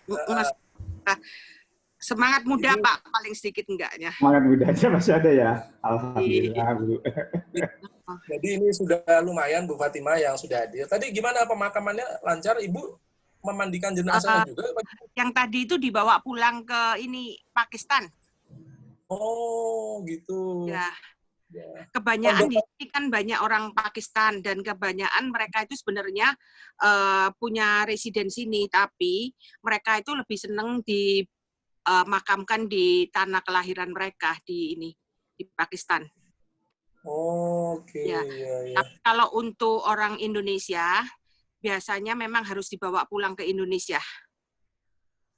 Mas, semangat muda Ini Pak, paling sedikit enggaknya. Semangat budaya masih ada ya. Iya. Alhamdulillah, Bu. jadi ini sudah lumayan Bu Fatimah yang sudah hadir. Tadi gimana pemakamannya, lancar? Ibu memandikan jenazahnya juga? Yang tadi itu dibawa pulang ke ini Pakistan. Oh gitu. Ya, Ya. kebanyakan di sini kan banyak orang Pakistan dan kebanyakan mereka itu sebenarnya punya residen sini, tapi mereka itu lebih senang dimakamkan di tanah kelahiran mereka di Pakistan. Oke, Ya. ya, ya. Tapi kalau untuk orang Indonesia biasanya memang harus dibawa pulang ke Indonesia.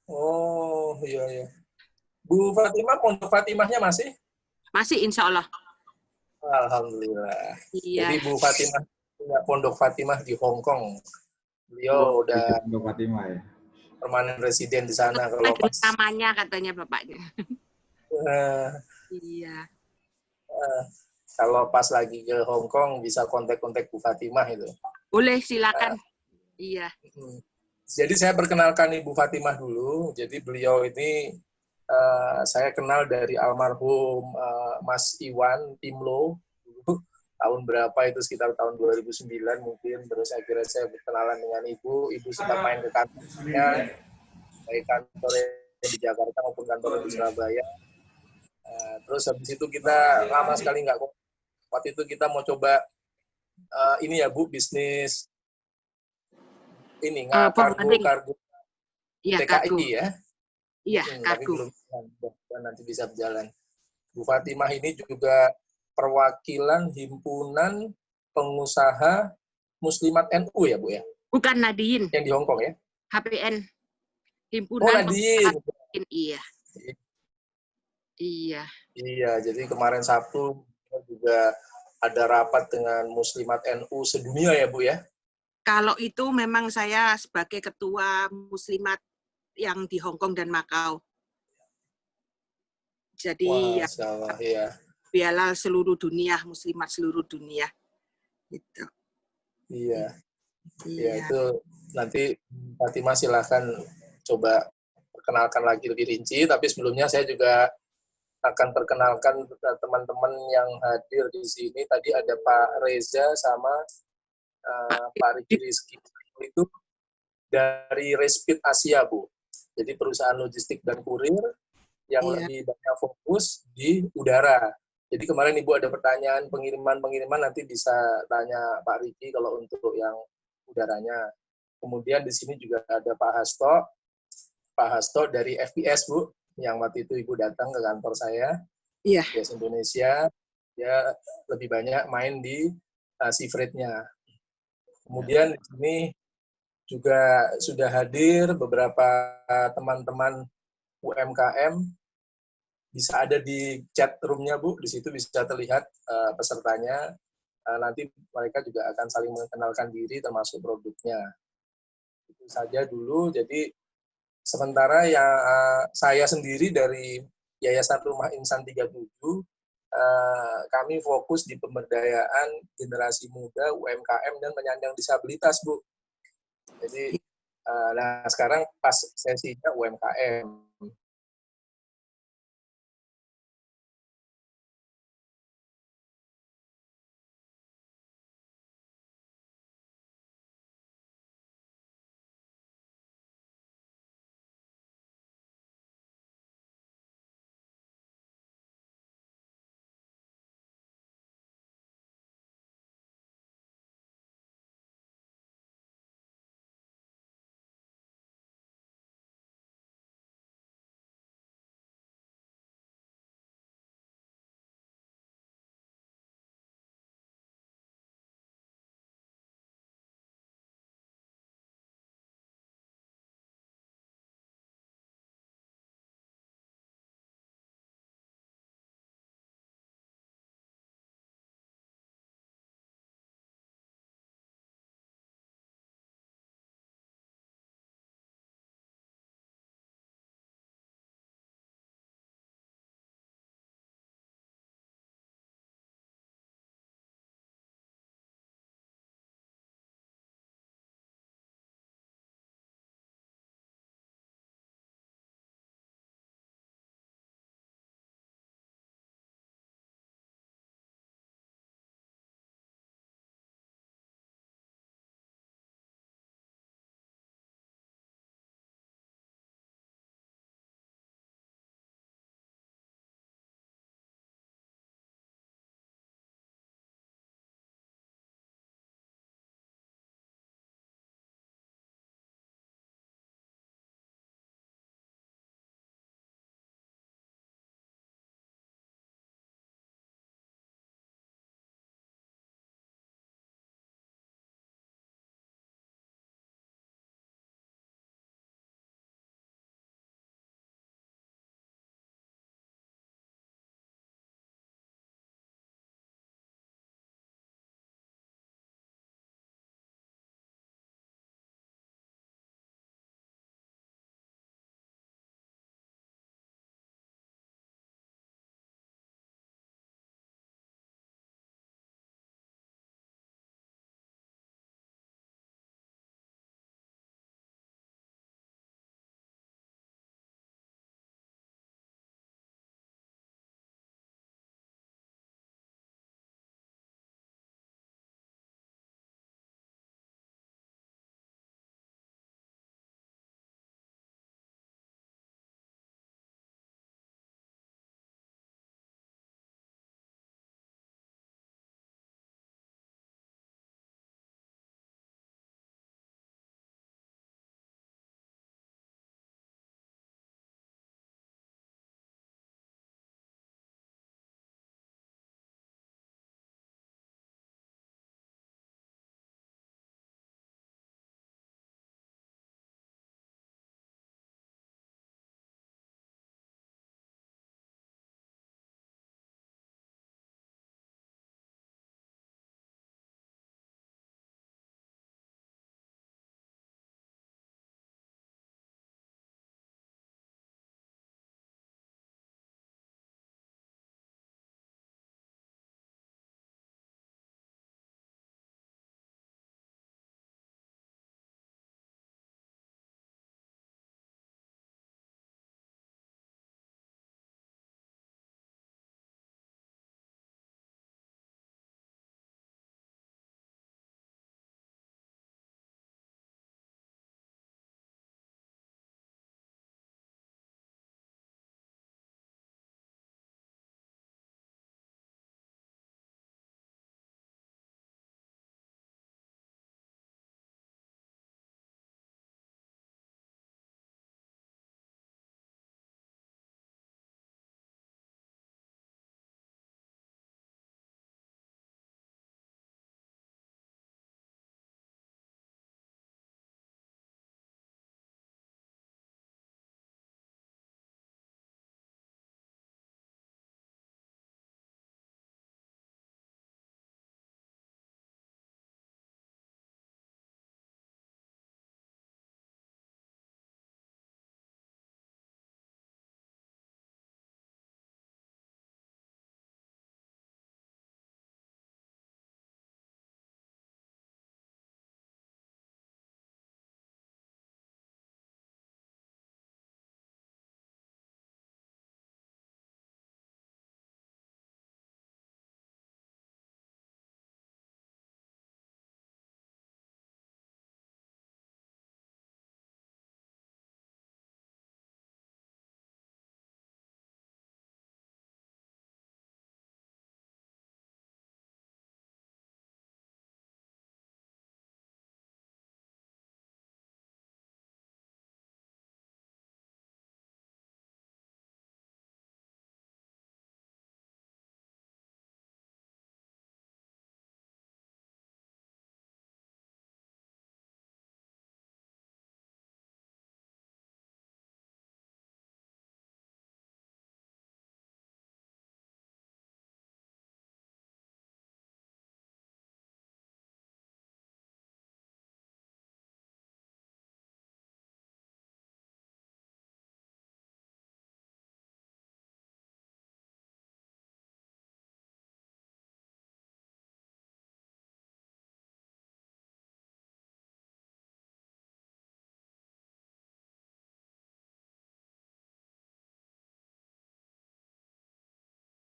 Oh, iya, iya. Bu Fatimah, Pondok Fatimahnya masih? Masih, insya Allah. Alhamdulillah. Iya. Jadi Bu Fatimah punya Pondok Fatimah di Hong Kong. Beliau udah Untuk Fatimah ya. permanen residen di sana kalau pas. Namanya katanya bapaknya. Uh, Iya. Kalau pas lagi ke Hong Kong bisa kontak-kontak Bu Fatimah itu. Boleh, silakan. Iya. Jadi saya perkenalkan Ibu Fatimah dulu. Jadi beliau ini saya kenal dari almarhum Mas Iwan Timlo dulu tahun berapa itu, sekitar tahun 2009 mungkin. Terus akhirnya saya berkenalan dengan Ibu sempat main ke kantornya, baik kantor di Jakarta maupun kantor di Surabaya. Terus habis itu kita lama sekali nggak, waktu itu kita mau coba ini ya Bu, bisnis ini kargo ya, TKI kargo. ya. Iya, Tapi kargo. belum nanti bisa berjalan. Bu Fatimah ini juga perwakilan himpunan pengusaha Muslimat NU ya Bu ya? Bukan Nadiin. Yang di Hong Kong ya? HPN. Oh Himpunan Nadiin. Iya. Iya. Iya, jadi kemarin Sabtu juga ada rapat dengan Muslimat NU sedunia ya Bu ya? Kalau itu memang saya sebagai ketua Muslimat yang di Hong Kong dan Makau. Jadi ya. Biarlah seluruh dunia, Muslimat seluruh dunia. Gitu. Iya. Ya itu nanti Fatimah silahkan coba perkenalkan lagi lebih rinci, tapi sebelumnya saya juga akan perkenalkan teman-teman yang hadir di sini. Tadi ada Pak Reza sama Pak Riki Rizky, itu dari Respit Asia Bu. Jadi perusahaan logistik dan kurir yang lebih banyak fokus di udara. Jadi kemarin Ibu ada pertanyaan pengiriman nanti bisa tanya Pak Riki kalau untuk yang udaranya. Kemudian di sini juga ada Pak Hasto dari FPS Bu, yang waktu itu Ibu datang ke kantor saya, FPS Indonesia, dia lebih banyak main di Seafreight-nya. Kemudian di sini juga sudah hadir beberapa teman-teman UMKM, bisa ada di chat room-nya Bu, di situ bisa terlihat pesertanya. Nanti mereka juga akan saling mengenalkan diri termasuk produknya. Itu saja dulu. Jadi sementara yang saya sendiri dari Yayasan Rumah Insan 37, kami fokus di pemberdayaan generasi muda, UMKM, dan penyandang disabilitas, Bu. Jadi, nah sekarang pas sesinya UMKM.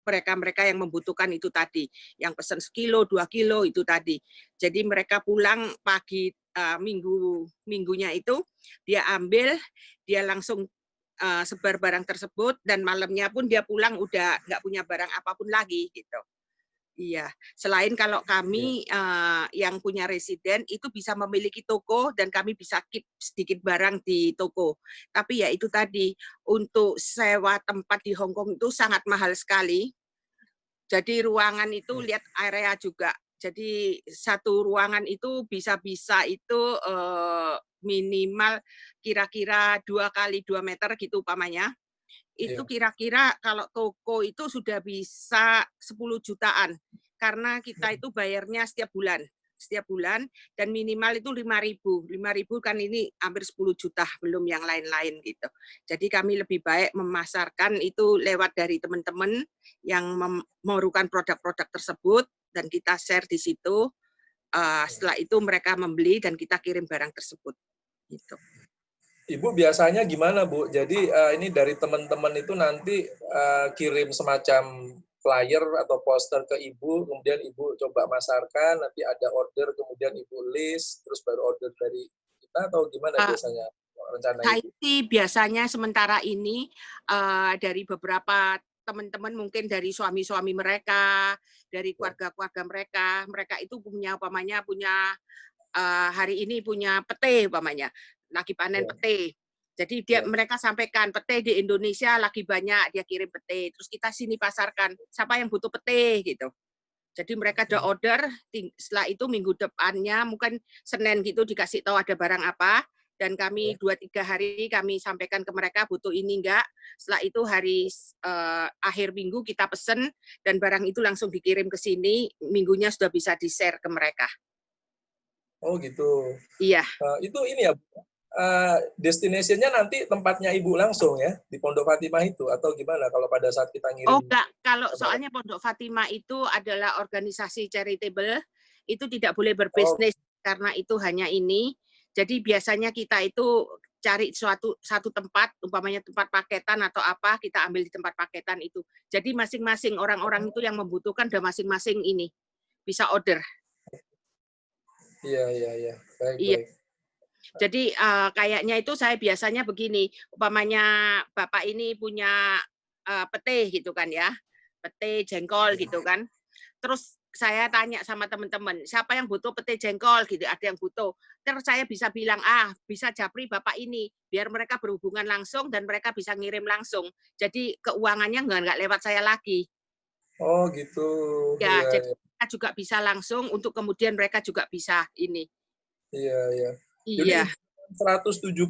mereka-mereka yang membutuhkan itu tadi, yang pesan 1 kilo, 2 kilo itu tadi. Jadi mereka pulang pagi minggunya itu dia ambil, dia langsung sebar barang tersebut dan malamnya pun dia pulang udah nggak punya barang apapun lagi gitu. Iya, selain kalau kami yang punya residen itu bisa memiliki toko dan kami bisa keep sedikit barang di toko. Tapi ya itu tadi, untuk sewa tempat di Hong Kong itu sangat mahal sekali. Jadi ruangan itu lihat area juga. Jadi satu ruangan itu bisa-bisa itu minimal kira-kira 2 kali 2 meter gitu umpamanya. Itu kira-kira kalau toko itu sudah bisa 10 jutaan. Karena kita itu bayarnya setiap bulan dan minimal itu 5.000. 5.000 kan ini hampir 10 juta, belum yang lain-lain gitu. Jadi kami lebih baik memasarkan itu lewat dari teman-teman yang memerlukan produk-produk tersebut dan kita share di situ. Setelah itu mereka membeli dan kita kirim barang tersebut. Gitu. Ibu biasanya gimana, Bu? Jadi ini dari teman-teman itu nanti kirim semacam flyer atau poster ke Ibu, kemudian Ibu coba masarkan, nanti ada order, kemudian Ibu list, terus baru order dari kita, atau gimana biasanya rencana Ibu? Sih biasanya sementara ini dari beberapa teman-teman mungkin dari suami-suami mereka, dari keluarga-keluarga mereka itu punya umpamanya punya hari ini punya pete umpamanya, lagi panen pete. Jadi mereka sampaikan pete di Indonesia lagi banyak, dia kirim pete. Terus kita sini pasarkan, siapa yang butuh pete gitu. Jadi mereka ada order, setelah itu minggu depannya mungkin Senin gitu dikasih tahu ada barang apa, dan kami 2-3 hari kami sampaikan ke mereka butuh ini enggak. Setelah itu hari akhir minggu kita pesen dan barang itu langsung dikirim ke sini, minggunya sudah bisa di-share ke mereka. Oh gitu. Iya. Itu ini ya, destination-nya nanti tempatnya Ibu langsung ya, di Pondok Fatimah itu, atau gimana kalau pada saat kita ngirim? Oh enggak, kalau soalnya Pondok Fatimah itu adalah organisasi charitable, itu tidak boleh berbisnis karena itu hanya ini. Jadi biasanya kita itu cari satu tempat, umpamanya tempat paketan atau apa, kita ambil di tempat paketan itu. Jadi masing-masing orang-orang itu yang membutuhkan dan masing-masing ini bisa order. Iya. Baik. Jadi kayaknya itu saya biasanya begini, umpamanya Bapak ini punya pete gitu kan ya, pete jengkol gitu kan. Terus saya tanya sama teman-teman, siapa yang butuh pete jengkol gitu, ada yang butuh. Terus saya bisa bilang, bisa japri Bapak ini, biar mereka berhubungan langsung dan mereka bisa ngirim langsung. Jadi keuangannya nggak lewat saya lagi. Oh gitu. Ya, jadi mereka juga bisa langsung untuk kemudian mereka juga bisa ini. Iya. Iya. Jadi 170.000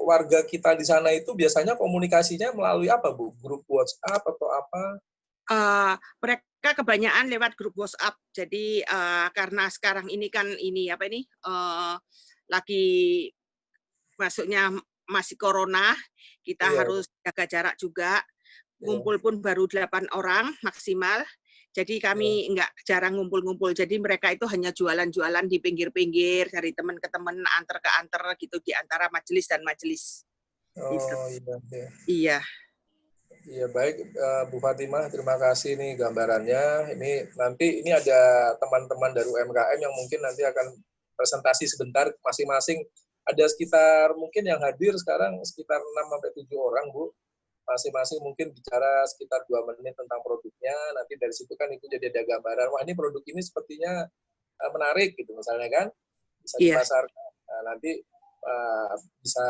warga kita di sana itu biasanya komunikasinya melalui apa, Bu? Grup WhatsApp atau apa? Mereka kebanyakan lewat grup WhatsApp. Jadi karena sekarang ini kan lagi masuknya masih corona, kita harus jaga jarak juga. Ngumpul pun baru 8 orang maksimal. Jadi kami jarang ngumpul-ngumpul. Jadi mereka itu hanya jualan-jualan di pinggir-pinggir, dari teman ke teman, antar ke antar gitu di antara majelis dan majelis. Gitu. Iya. Iya, baik Bu Fatimah, terima kasih nih gambarannya. Nanti ada teman-teman dari UMKM yang mungkin nanti akan presentasi sebentar masing-masing. Ada sekitar mungkin yang hadir sekarang sekitar 6-7 orang, Bu. Masing-masing mungkin bicara sekitar 2 menit tentang produknya. Nanti dari situ kan itu jadi ada gambaran, wah ini produk ini sepertinya menarik gitu misalnya kan. Bisa dipasarkan. Nanti bisa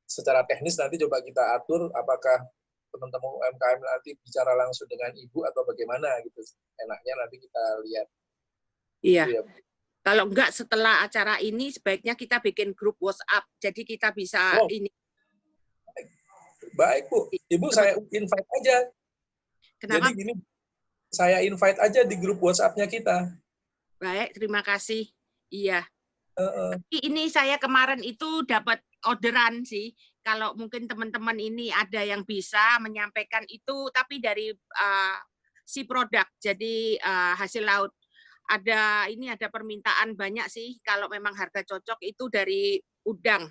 secara teknis nanti coba kita atur apakah teman-teman UMKM nanti bicara langsung dengan Ibu atau bagaimana gitu. Enaknya nanti kita lihat. Iya. Gitu ya, kalau enggak setelah acara ini sebaiknya kita bikin grup WhatsApp. Jadi kita bisa ini. Baik, Bu. Ibu saya invite aja. Kenapa? Jadi gini, saya invite aja di grup WhatsApp-nya kita. Baik, terima kasih. Iya. Tapi ini saya kemarin itu dapat orderan sih. Kalau mungkin teman-teman ini ada yang bisa menyampaikan itu, tapi dari si produk, jadi hasil laut. Ada permintaan banyak sih, kalau memang harga cocok itu dari udang.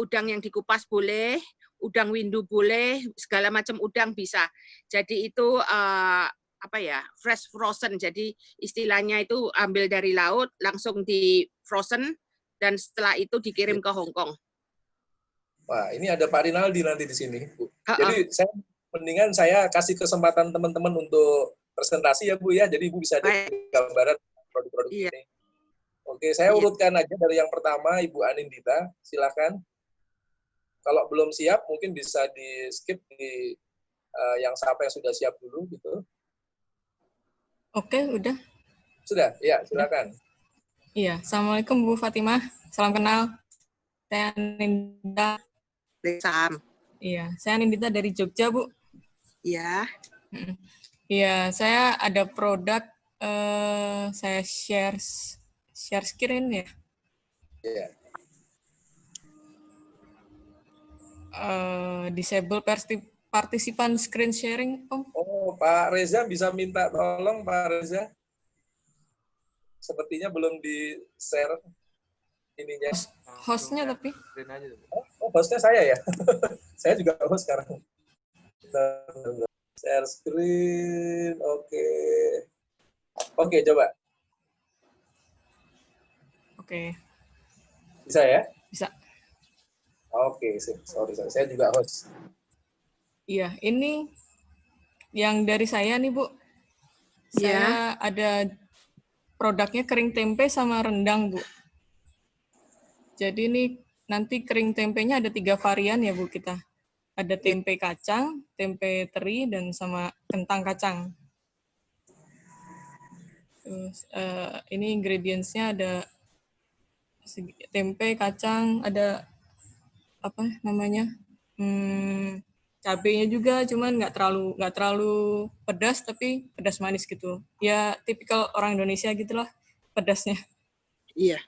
udang yang dikupas boleh, udang windu boleh, segala macam udang bisa. Jadi itu apa ya, fresh frozen. Jadi istilahnya itu ambil dari laut, langsung di frozen, dan setelah itu dikirim ke Hong Kong. Wah, ini ada Pak Rinaldi nanti di sini, Bu. Jadi mendingan saya kasih kesempatan teman-teman untuk presentasi ya, Bu ya. Jadi Ibu bisa ada gambaran produk-produk ini. Oke, saya urutkan aja dari yang pertama, Ibu Anindita, silakan. Kalau belum siap, mungkin bisa di skip di yang siapa yang sudah siap dulu, gitu. Oke, udah. Sudah, ya, silakan. Iya, Assalamualaikum Bu Fatimah, salam kenal. Saya Anindita. Iya, saya Anindita dari Jogja, Bu. Iya. Iya, saya ada produk, saya share screen ya. Iya. Disable participant screen sharing, Om. Oh, Pak Reza bisa minta tolong, Pak Reza. Sepertinya belum di-share ininya. Hostnya tapi. Oh, hostnya saya ya? Saya juga host sekarang. Share screen, oke. Oke, coba. Oke. Bisa ya? Bisa. Oke, sorry, saya juga host. Iya, ini yang dari saya nih, Bu. Saya ada produknya kering tempe sama rendang, Bu. Jadi ini nanti kering tempenya ada 3 varian ya, Bu, kita. Ada tempe kacang, tempe teri, dan sama kentang kacang. Terus ini ingredients-nya ada tempe, kacang, ada apa namanya? Cabenya juga, cuman nggak terlalu pedas, tapi pedas manis gitu. Ya tipikal orang Indonesia gitulah pedasnya. Iya.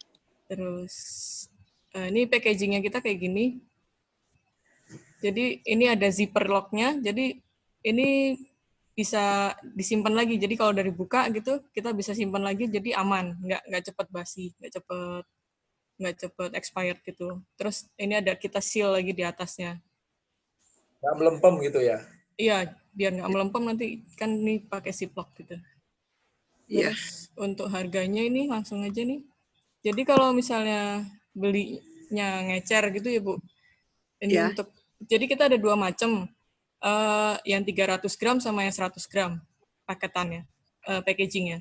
Terus ini packagingnya kita kayak gini. Jadi ini ada zipper lock-nya. Jadi ini bisa disimpan lagi. Jadi kalau dari buka gitu kita bisa simpan lagi. Jadi aman, nggak cepat basi, nggak cepet expired gitu. Terus ini ada kita seal lagi di atasnya. Nggak melempem gitu ya? Iya, biar nggak melempem nanti kan ini pakai ziplock gitu. Terus untuk harganya ini langsung aja nih. Jadi kalau misalnya belinya ngecer gitu ya Bu. Ini untuk jadi kita ada 2 macam. Yang 300 gram sama yang 100 gram paketannya, packagingnya.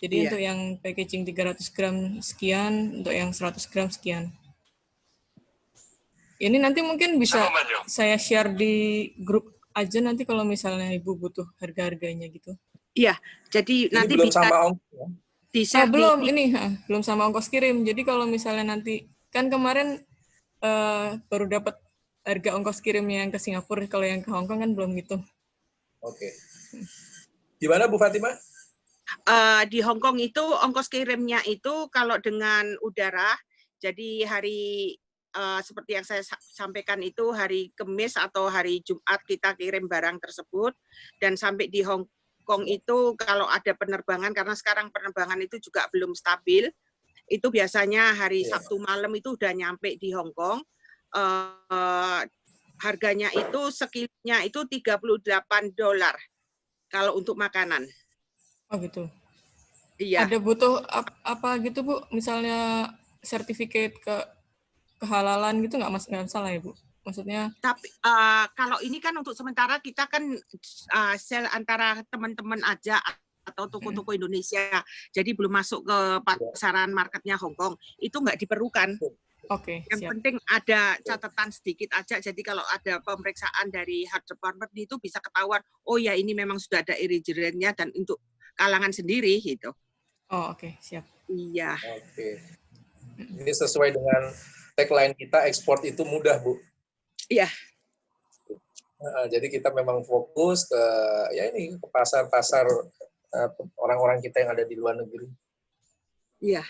Jadi untuk yang packaging 300 gram sekian, untuk yang 100 gram sekian. Ini nanti mungkin bisa saya share di grup aja nanti kalau misalnya Ibu butuh harga-harganya gitu. Iya, jadi ini nanti belum bisa sama ongkos ya? Belum sama ongkos kirim. Jadi kalau misalnya nanti, kan kemarin baru dapat harga ongkos kirim yang ke Singapura, kalau yang ke Hong Kong kan belum gitu. Oke. Gimana Bu Fatimah? Di Hong Kong itu ongkos kirimnya itu kalau dengan udara, jadi hari seperti yang saya sampaikan itu hari Kamis atau hari Jumat kita kirim barang tersebut, dan sampai di Hong Kong itu kalau ada penerbangan, karena sekarang penerbangan itu juga belum stabil, itu biasanya hari Sabtu malam itu udah nyampe di Hong Kong. Harganya itu sekilnya itu $38 kalau untuk makanan. Oh gitu. Iya. Ada butuh apa gitu Bu? Misalnya sertifikat kehalalan gitu nggak masalah ya Bu? Maksudnya? Tapi kalau ini kan untuk sementara kita kan sel antara teman-teman aja atau toko-toko Indonesia, jadi belum masuk ke pasaran marketnya Hong Kong, itu nggak diperlukan. Oke. Yang penting ada catatan sedikit aja, jadi kalau ada pemeriksaan dari health department itu bisa ketahuan, oh ya ini memang sudah ada refrigerantnya dan untuk kalangan sendiri gitu. Oh oke, siap. Iya. Oke. Ini sesuai dengan tagline kita, ekspor itu mudah Bu. Iya. Jadi kita memang fokus ke ke pasar-pasar orang-orang kita yang ada di luar negeri. Iya.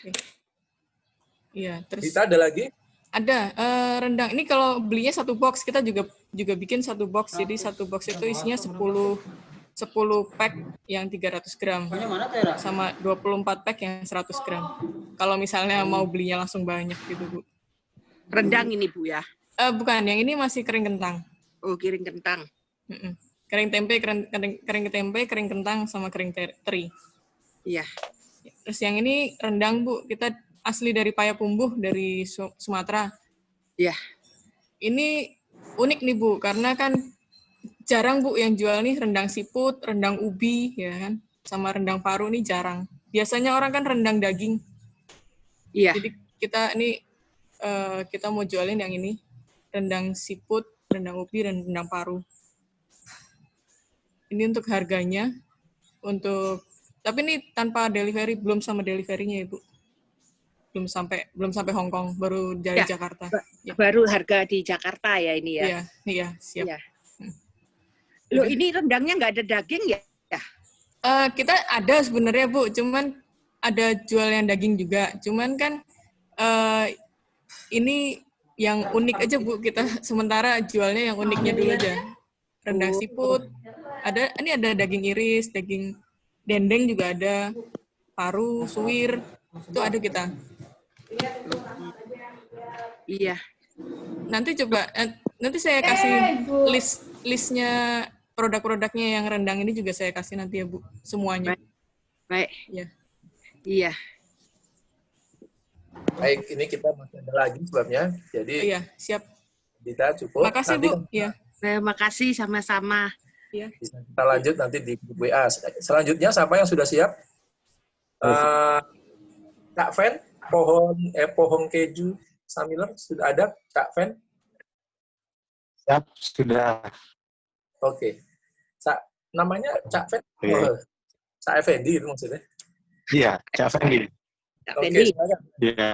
Iya. Terus. Kita ada lagi? Ada rendang. Ini kalau belinya 1 box, kita juga bikin 1 box. Jadi 1 box itu isinya 10 pack yang 300 gram. Sama 24 pack yang 100 gram. Kalau misalnya mau belinya langsung banyak gitu, Bu. Rendang ini Bu ya. Bukan, yang ini masih kering kentang. Oh, kering kentang. Kering tempe, kering tempe, kering kentang, sama kering teri. Iya. Terus yang ini rendang, Bu. Kita asli dari Payakumbuh, dari Sumatera. Iya. Ini unik nih, Bu, karena kan jarang, Bu, yang jual nih rendang siput, rendang ubi, ya kan, sama rendang paru nih jarang. Biasanya orang kan rendang daging. Iya. Jadi kita mau jualin yang ini, rendang siput, rendang ubi, dan rendang paru. Ini untuk harganya, tapi ini tanpa delivery, belum sama delivery-nya, Ibu. Belum sampai Hong Kong, baru dari Jakarta. Baru harga di Jakarta ya ini ya. Iya, siap. Iya. Loh, ini rendangnya nggak ada daging ya? Kita ada sebenarnya, Bu, cuman ada jual yang daging juga. Cuman kan ini yang unik aja, Bu. Kita sementara jualnya yang uniknya dulu aja. Rendang siput, ini ada daging iris, daging dendeng juga ada, paru, suwir, itu ada kita. Iya. Nanti saya kasih listnya produk-produknya yang rendang ini juga saya kasih nanti ya, Bu, semuanya. Baik. Ya. Iya. Baik, ini kita masih ada lagi sebabnya. Jadi iya, siap. Kita cukup. Makasih, nanti, Bu. Iya. Terima kasih sama-sama. Ya. Bisa kita lanjut nanti di grup WA. Selanjutnya siapa yang sudah siap? Kak Fen, pohon keju Samiler sudah ada, Kak Fen? Siap, sudah. Oke. Namanya Cak Fen? Cak Effendi itu maksudnya? Iya, Cak Effendi. Oke, silakan. Iya.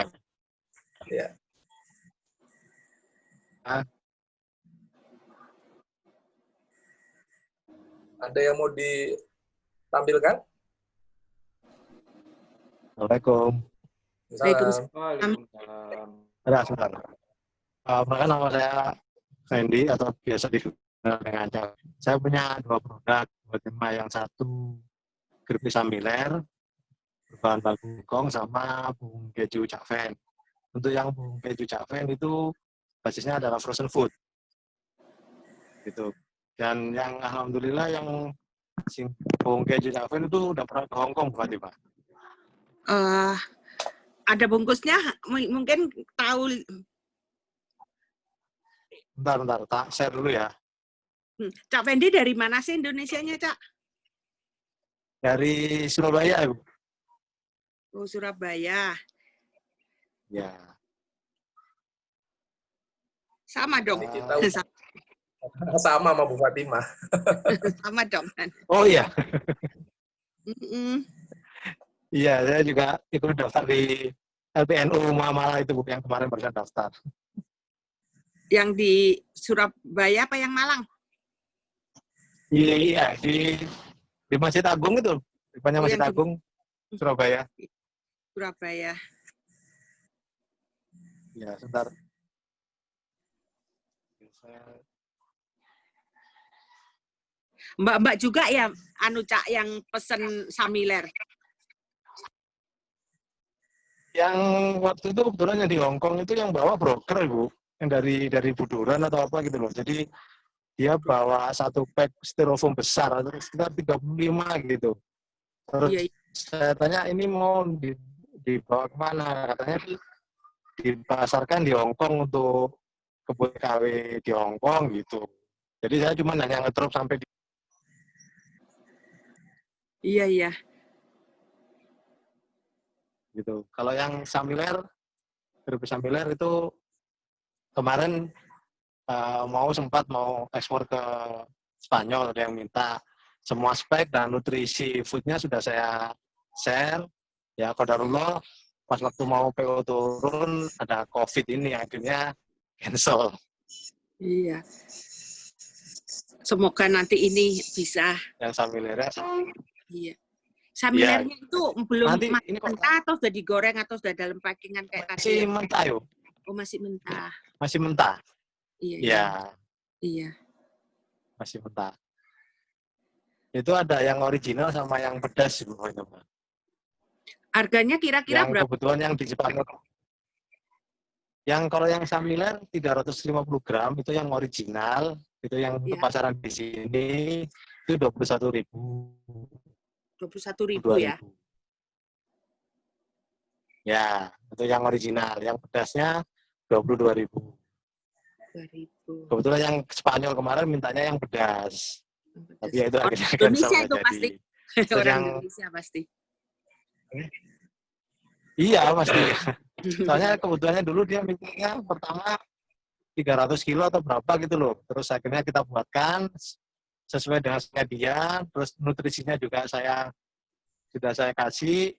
Iya. Ada yang mau ditampilkan? Assalamualaikum. Waalaikumsalam. Sebentar. Perkenalkan nama saya Fendi atau biasa dikenal dengan Cak. Saya punya 2 produk. Yang satu keripik Samiler, berbahan baku kong sama bumbu keju Cak Fen. Untuk yang bumbu keju Cak Fen itu basisnya adalah frozen food. Gitu. Dan yang alhamdulillah yang bumbu keju Cak Fen itu udah pernah ke Hong Kong, Bu Fatimah. Ada bungkusnya, mungkin tahu. Bentar, tak share dulu ya. Cak Fendi dari mana sih Indonesianya, Cak? Dari Surabaya, Bu. Oh, Surabaya. Ya. Sama dong. Sama Bu Fatimah. Sama dong. Oh iya. Iya, saya juga ikut daftar di LPNU Muamalah itu, Bu, yang kemarin barusan daftar. Yang di Surabaya apa yang Malang? Iya, di Masjid Agung itu, di depannya Masjid Agung, Surabaya. Surabaya. Ya, sebentar. Mbak-mbak juga ya, Cak, yang pesen Samiler. Yang waktu itu kebetulan yang di Hong Kong itu yang bawa broker, Bu, yang dari Buduran atau apa gitu loh. Jadi dia bawa 1 pack styrofoam besar, atau sekitar 35 gitu. Terus saya tanya, ini mau dibawa kemana? Katanya dipasarkan di Hong Kong untuk kebun KW di Hong Kong gitu. Jadi saya cuma hanya ngedrop sampai di... Iya. Gitu. Kalau yang Samiler, keripik Samiler itu kemarin sempat mau ekspor ke Spanyol, ada yang minta semua spek dan nutrisi foodnya sudah saya share. Ya, qadarullah pas waktu mau PO turun ada COVID ini, akhirnya cancel. Iya. Semoga nanti ini bisa. Yang Samilernya. Iya. Samilernya itu belum mentah atau sudah digoreng atau sudah dalam packingan kayak tadi? Masih mentah, yuk. Oh, masih mentah. Masih mentah. Iya. Masih mentah. Itu ada yang original sama yang pedas, Bu. Harganya kira-kira berapa? Kebetulan yang di Jepang. Kalau yang samiler 350 gram itu yang original, itu yang untuk Iya. pasaran di sini itu 21.000. 21.000 ya. 2.000. Ya, itu yang original. Yang pedasnya 22.000. 2.000. Kebetulan yang Spanyol kemarin mintanya yang pedas. Tapi ya itu Orang akhirnya cancel Indonesia nggak itu jadi. pasti. Terus Orang yang Indonesia pasti. iya pasti. Soalnya kebutuhannya dulu dia mintanya pertama 300 kilo atau berapa gitu loh. Terus akhirnya kita buatkan sesuai dengan dia. Terus nutrisinya juga sudah saya kasih.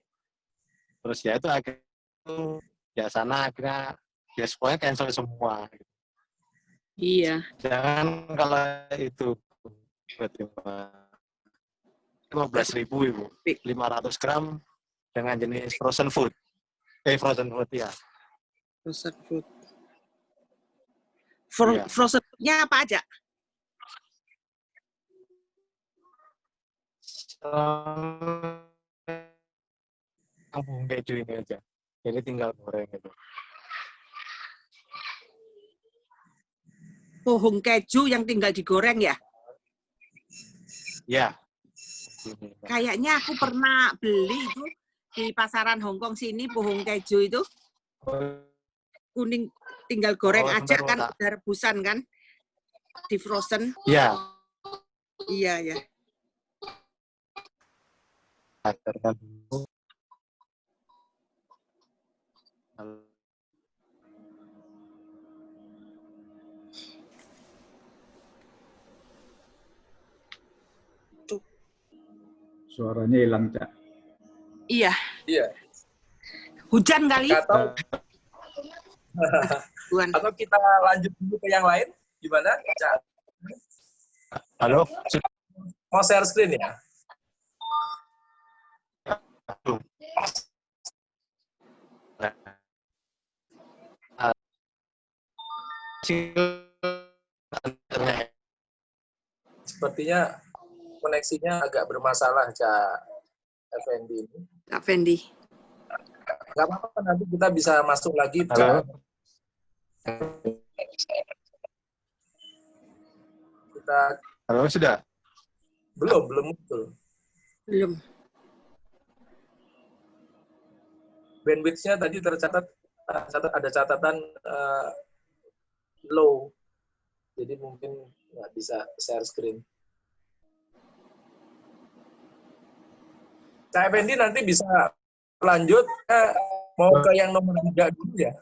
Terus ya itu akhirnya ya sana akhirnya ya semuanya cancel semua. Iya. Jangan kalau itu berarti 15.000 Ibu. 500 gram dengan jenis frozen food. Frozen food ya. Frozen food. Iya. Frozen food-nya apa aja? Kampung keju ini aja. Jadi tinggal goreng itu. Pohong keju yang tinggal digoreng ya? Ya. Kayaknya aku pernah beli itu di pasaran Hongkong sini, pohong keju itu. Kuning, tinggal goreng aja sebentar, kan, Pak. udah rebusan kan? Di frozen. Iya. Iya, ya. Suaranya hilang, Cak. Iya. Iya. Hujan kali? Atau Tuan. atau kita lanjut dulu ke yang lain? Gimana, Cak? Halo? Mau share screen ya? Sepertinya koneksinya agak bermasalah, Cak Effendi ini. Kak Fendi. Nggak apa-apa, nanti kita bisa masuk lagi, Halo? Cak. Kita Halo, sudah? belum betul. Belum. Bandwidth-nya tadi tercatat ada catatan low. Jadi mungkin nggak bisa share screen. Kak Effendi nanti bisa lanjut mau ke yang nomor 3 dulu ya.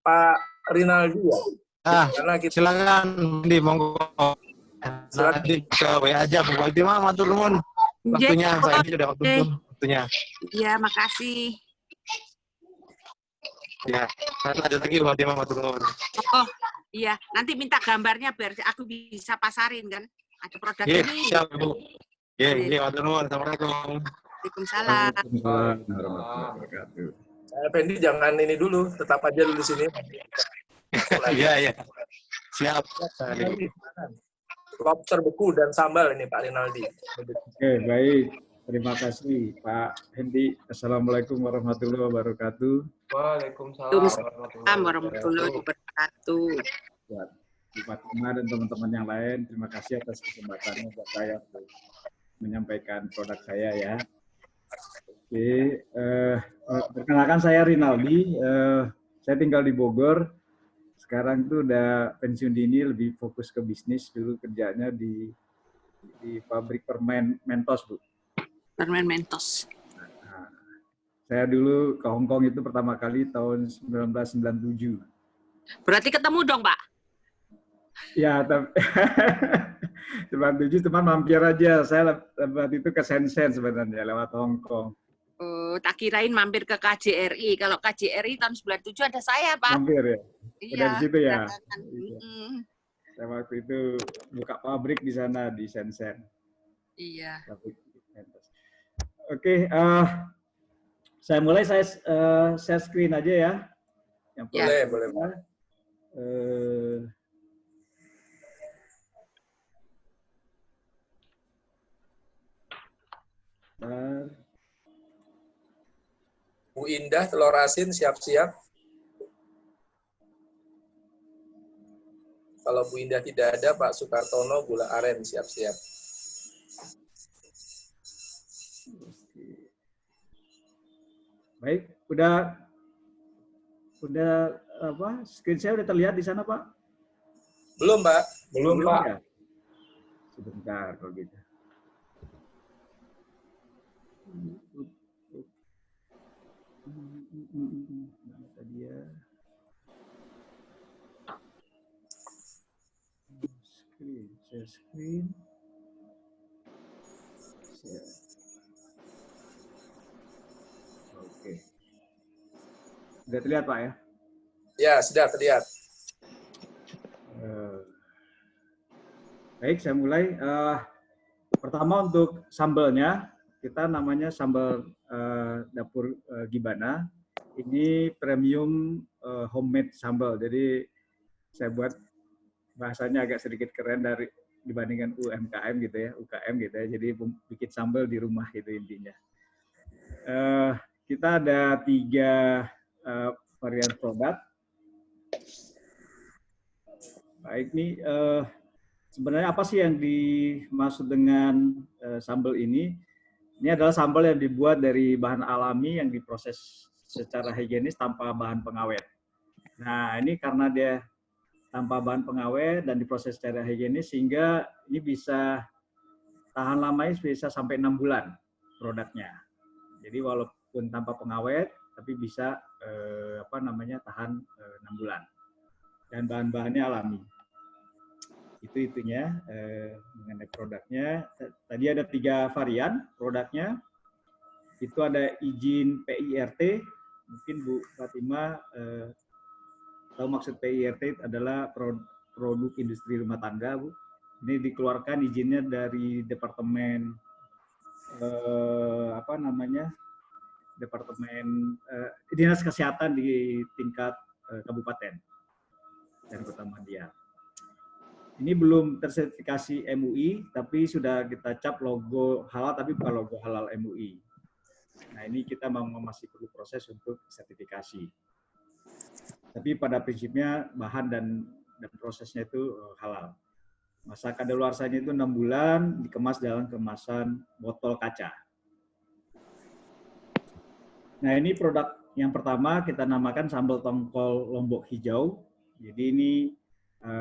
Pak Rinaldi ya. Karena kita Silakan di monggo. Silakan. Nanti ke WA aja Bu Fatimah, matur nuwun. Waktunya Pak Edi sudah waktunya. Iya, makasih. Ya, lanjut lagi Bu Fatimah, matur nuwun. Oh, iya. Nanti minta gambarnya biar aku bisa pasarin kan. Ada produk Iya, ini. siap Bu. Iya, matur nuwun. Assalamualaikum. Waalaikumsalam. Waalaikumsalam warahmatullahi wabarakatuh. Kak Effendi jangan ini dulu, tetap aja dulu sini. Iya. Siap. Lobster beku dan sambal ini Pak Rinaldi. Oke, baik. Terima kasih Pak Hendi. Assalamualaikum warahmatullahi wabarakatuh. Waalaikumsalam warahmatullahi wabarakatuh. Buat Bu Fatimah dan teman-teman yang lain, terima kasih atas kesempatannya buat saya untuk menyampaikan produk saya ya. Oke, perkenalkan saya Rinaldi. Saya tinggal di Bogor. Sekarang tuh udah pensiun dini, lebih fokus ke bisnis. Dulu kerjanya di pabrik permen Mentos, Bu. Permen Mentos. Nah, saya dulu ke Hong Kong itu pertama kali tahun 1997. Berarti ketemu dong, Pak? Ya, tapi 97 cuma mampir aja. Saya waktu itu ke Shenzhen sebenarnya lewat Hong Kong. Oh, tak kirain mampir ke KJRI. Kalau KJRI tahun 97 ada saya, Pak. Mampir ya? Iya. Dari situ ya? Saya waktu itu buka pabrik di sana, di Shenzhen. Iya. Oke, saya mulai, saya share screen aja ya. Yang boleh. Bu Indah, telur asin siap-siap. Kalau Bu Indah tidak ada, Pak Sukartono, gula aren siap-siap. Baik, udah apa? Screen saya udah terlihat di sana, Pak? Belum, Pak. Belum, Pak. Ya? Sebentar kalau gitu. Mana tadi ya? Screen. Oke. Sudah terlihat, Pak ya? Ya, sudah terlihat. Baik, saya mulai. Pertama untuk sambalnya, kita namanya sambal dapur Gibana. Ini premium homemade sambal. Jadi saya buat bahasanya agak sedikit keren dibandingkan UMKM gitu ya, UKM gitu ya. Jadi bikin sambal di rumah itu intinya. Kita ada 3 varian produk. Baik nih, sebenarnya apa sih yang dimaksud dengan sambal ini? Ini adalah sambal yang dibuat dari bahan alami yang diproses secara higienis tanpa bahan pengawet. Nah, ini karena dia tanpa bahan pengawet dan diproses secara higienis sehingga ini bisa tahan lamanya bisa sampai 6 bulan produknya. Jadi walaupun tanpa pengawet tapi bisa tahan 6 bulan. Dan bahan-bahannya alami. Itunya mengenai produknya. Tadi ada 3 varian produknya. Itu ada izin PIRT. Mungkin Bu Fatima tahu maksud PIRT adalah produk industri rumah tangga, Bu. Ini dikeluarkan izinnya dari Departemen Dinas Kesehatan di tingkat kabupaten dan Kota Madia. Ini belum tersertifikasi MUI, tapi sudah kita cap logo halal, tapi bukan logo halal MUI. Nah, ini kita masih perlu proses untuk sertifikasi. Tapi pada prinsipnya bahan dan prosesnya itu halal. Masa kadaluarsanya itu 6 bulan, dikemas dalam kemasan botol kaca. Nah, ini produk yang pertama kita namakan sambal tongkol Lombok hijau. Jadi ini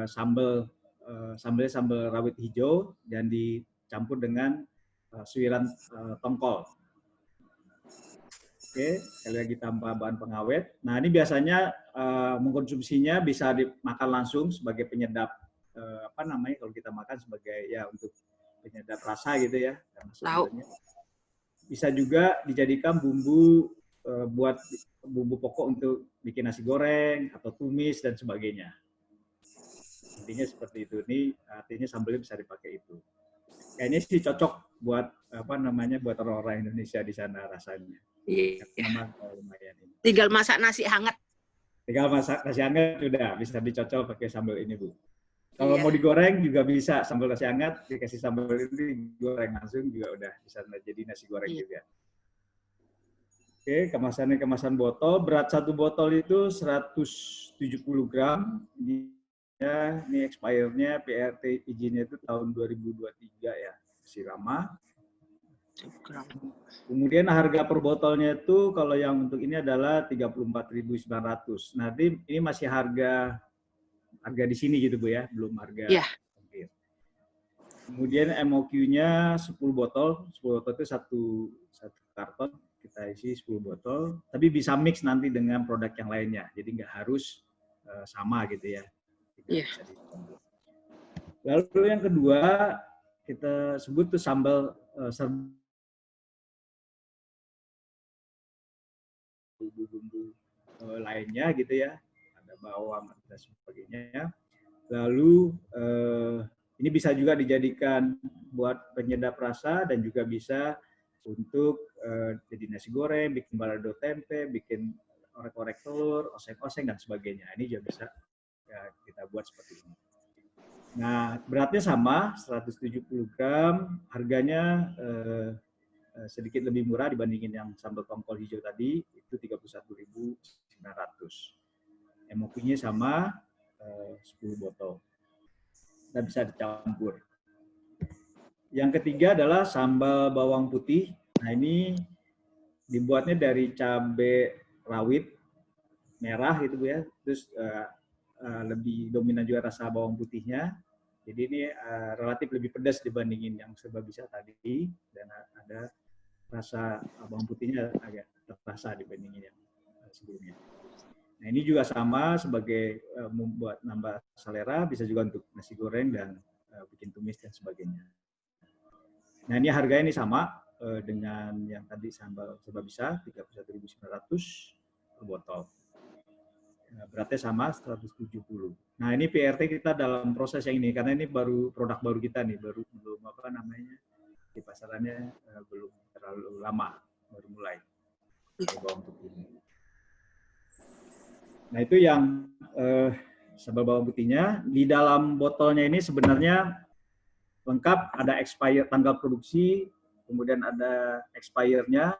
sambalnya sambal rawit hijau dan dicampur dengan suiran tongkol. Oke, sekali lagi tanpa bahan pengawet. Nah, ini biasanya mengkonsumsinya bisa dimakan langsung sebagai penyedap kalau kita makan sebagai ya untuk penyedap rasa gitu ya. Bisa juga dijadikan bumbu buat bumbu pokok untuk bikin nasi goreng atau tumis dan sebagainya. Intinya seperti itu. Ini artinya sambalnya bisa dipakai itu. Kayaknya sih cocok buat buat orang-orang Indonesia di sana rasanya. Iya. Lumayan ini. Tinggal masak nasi hangat. Tinggal masak nasi hangat sudah bisa dicocol pakai sambal ini, Bu. Kalau mau digoreng juga bisa, sambal nasi hangat dikasih sambal ini digoreng langsung juga udah bisa jadi nasi goreng juga. Oke, kemasannya kemasan botol, berat 1 botol itu 170 gram. Ini expire-nya PRT izinnya itu tahun 2023 ya, masih lama. Kemudian harga per botolnya itu kalau yang untuk ini adalah 34.900. Nanti ini masih harga di sini gitu Bu ya, belum harga. Iya. Kemudian MOQ-nya 10 botol. 10 botol itu satu karton, kita isi 10 botol, tapi bisa mix nanti dengan produk yang lainnya. Jadi nggak harus sama gitu ya. Iya. Lalu yang kedua kita sebut tuh sambal bumbu-bumbu lainnya gitu ya, ada bawang dan sebagainya. Lalu ini bisa juga dijadikan buat penyedap rasa dan juga bisa untuk jadi nasi goreng, bikin balado tempe, bikin orek-orek telur, oseng-oseng dan sebagainya. Ini juga bisa ya, kita buat seperti ini. Nah, beratnya sama, 170 gram, harganya sedikit lebih murah dibandingin yang sambal tongkol hijau tadi, itu 31.900. MOQ-nya sama, 10 botol. dan bisa dicampur. Yang ketiga adalah sambal bawang putih. Nah, ini dibuatnya dari cabai rawit merah gitu Bu ya. Terus lebih dominan juga rasa bawang putihnya. Jadi ini relatif lebih pedas dibandingin yang serba bisa tadi, dan ada rasa bawang putihnya agak terasa dibandingin yang sebelumnya. Nah, ini juga sama sebagai membuat nambah selera, bisa juga untuk nasi goreng dan bikin tumis dan sebagainya. Nah, ini harganya ini sama dengan yang tadi sambal serba bisa, 31.900 per botol. Nah, beratnya sama 170. Nah, ini PRT kita dalam proses yang ini karena ini baru produk baru kita nih, belum apa namanya di pasarannya belum terlalu lama, baru mulai. Bawang putih ini. Nah, itu yang sambal bawang putihnya. Di dalam botolnya ini sebenarnya lengkap, ada expire tanggal produksi, kemudian ada expire-nya,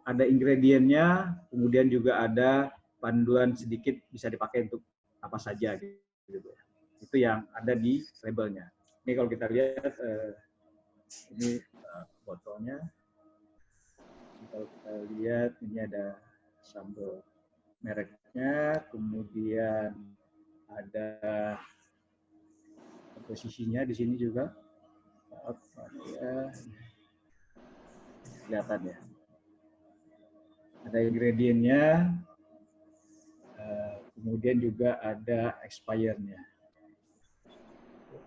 ada ingredientnya, kemudian juga ada panduan sedikit bisa dipakai untuk apa saja gitu. Itu yang ada di labelnya. Ini kalau kita lihat ini botolnya. Kalau kita lihat ini ada sambal mereknya, kemudian ada posisinya di sini juga. Kelihatan ya. Ada ingredientnya, kemudian juga ada expired-nya.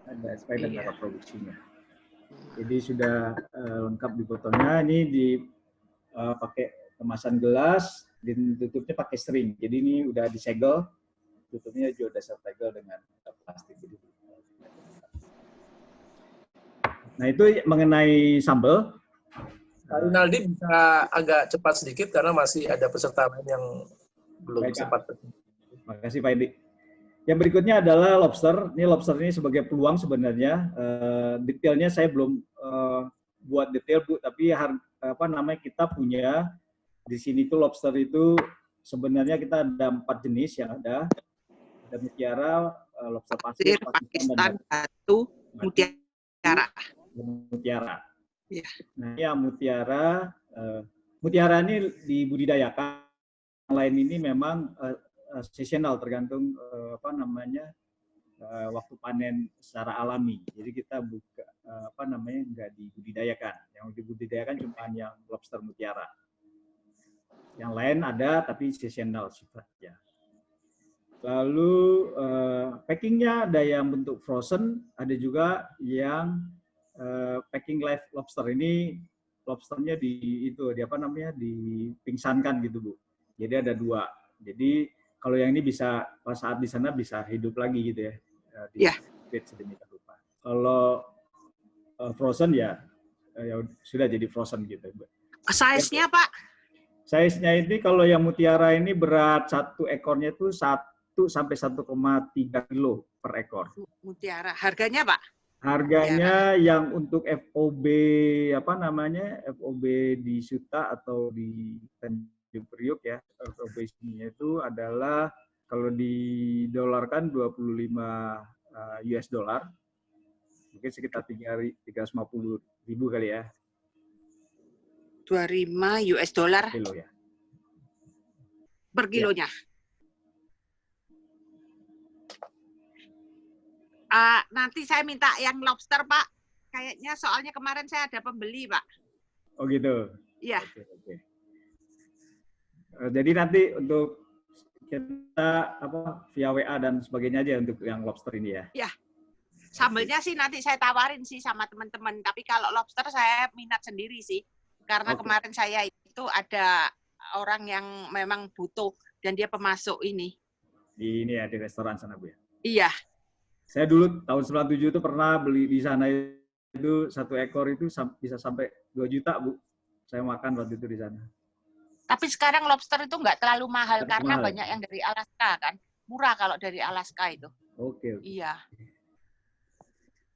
Ada expired dan tanggal produksinya. Jadi sudah lengkap di botolnya. Ini pakai kemasan gelas, ditutupnya pakai string. Jadi ini udah disegel, tutupnya juga udah segel dengan plastik. Nah, itu mengenai sambal. Pak Rinaldi bisa agak cepat sedikit karena masih ada peserta lain yang belum sempat. Terima kasih Pak Edi. Yang berikutnya adalah lobster. Ini lobster ini sebagai peluang sebenarnya. Detailnya saya belum buat detail Bu, tapi kita punya di sini tuh lobster itu sebenarnya kita ada 4 jenis yang ada mutiara, lobster pasir, Pakistan, batu, mutiara. Mutiara. Ya. Nah, ya mutiara ini dibudidayakan. Yang lain ini memang seasonal, tergantung waktu panen secara alami. Jadi kita buka nggak dibudidayakan. Yang dibudidayakan cuma yang lobster mutiara. Yang lain ada tapi seasonal sifatnya. Lalu packingnya ada yang bentuk frozen, ada juga yang packing live lobster. Ini lobsternya dipingsankan gitu Bu. Jadi ada 2. Jadi kalau yang ini bisa pas saat di sana bisa hidup lagi gitu ya. Sedemikian rupa. Kalau frozen ya sudah jadi frozen gitu. Size-nya Pak? Size-nya ini kalau yang mutiara ini berat satu ekornya itu 1 sampai 1,3 kilo per ekor. Mutiara. Harganya Pak? Harganya yang untuk FOB FOB di Suta atau di Tanjung Priok ya, FOB sini itu adalah kalau didolarkan 25 US dollar, mungkin sekitar 350.000 kali ya. 25 US dollar kilo ya. Per kilonya. Ya. Nanti saya minta yang lobster Pak. Kayaknya soalnya kemarin saya ada pembeli Pak. Oh gitu. Iya. Oke. Jadi nanti untuk kita via WA dan sebagainya aja untuk yang lobster ini ya. Iya. Sambelnya sih nanti saya tawarin sih sama teman-teman. Tapi kalau lobster saya minat sendiri sih. Karena kemarin saya itu ada orang yang memang butuh dan dia pemasok ini. Di restoran sana Bu ya. Iya. Saya dulu tahun 97 itu pernah beli di sana itu 1 ekor itu bisa sampai 2 juta Bu. Saya makan waktu itu di sana. Tapi sekarang lobster itu nggak terlalu mahal karena banyak yang dari Alaska kan. Murah kalau dari Alaska itu. Oke. Iya.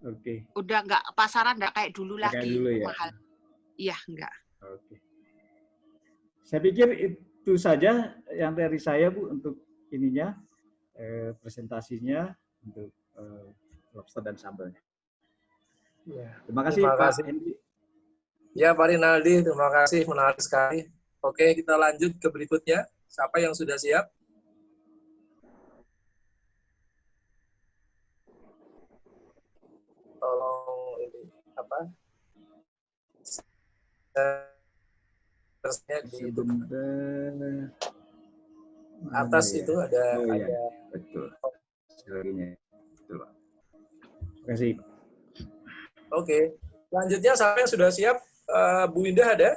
Oke. Udah nggak pasaran nggak kayak dulu lagi dulu, ya? mahal. Iya enggak. Oke. Saya pikir itu saja yang dari saya Bu untuk ininya presentasinya untuk lobster dan sambelnya. Ya. Terima kasih Terima Pak kasih. Hendy. Ya, Pak Rinaldi, terima kasih, menarik sekali. Oke, kita lanjut ke berikutnya. Siapa yang sudah siap? Tolong ini apa? Terusnya di itu Sebentar. atas Mana ya? itu ada Oh iya, ada betul. Sekalinya. Betul, Pak. Terima kasih. Oke. Selanjutnya siapa yang sudah siap? Bu Indah ada?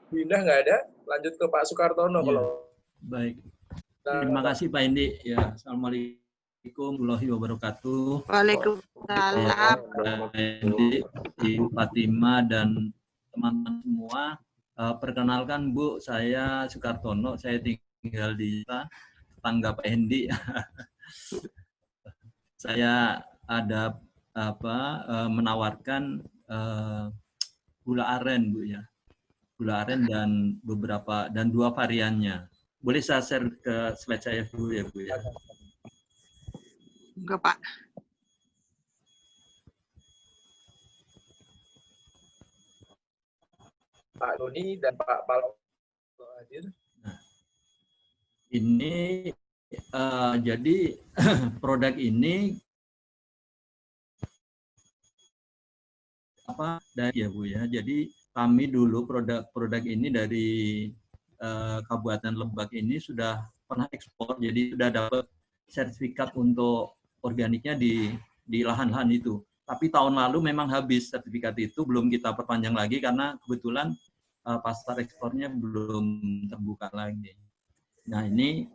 Bu Indah nggak ada? Lanjut ke Pak Sukartono Ya, kalau. baik. Terima kasih Pak Hendi. Ya, Assalamualaikum warahmatullahi wabarakatuh. Waalaikumsalam. Pak Hendi, Ibu Fatima dan teman-teman semua. Perkenalkan Bu, saya Sukartono. Saya tinggal di tetangga Pak Hendi. Saya ada menawarkan gula aren Bu ya. Gula aren dan dua variannya. Boleh saya share ke slide saya dulu ya Bu ya. Enggak, Pak. Pak Doni dan Pak Palok hadir. Nah, ini jadi produk ini dari ya Bu ya. Jadi kami dulu produk ini dari Kabupaten Lebak ini sudah pernah ekspor, jadi sudah dapat sertifikat untuk organiknya di lahan-lahan itu. Tapi tahun lalu memang habis sertifikat itu, belum kita perpanjang lagi karena kebetulan pasar ekspornya belum terbuka lagi. Nah ini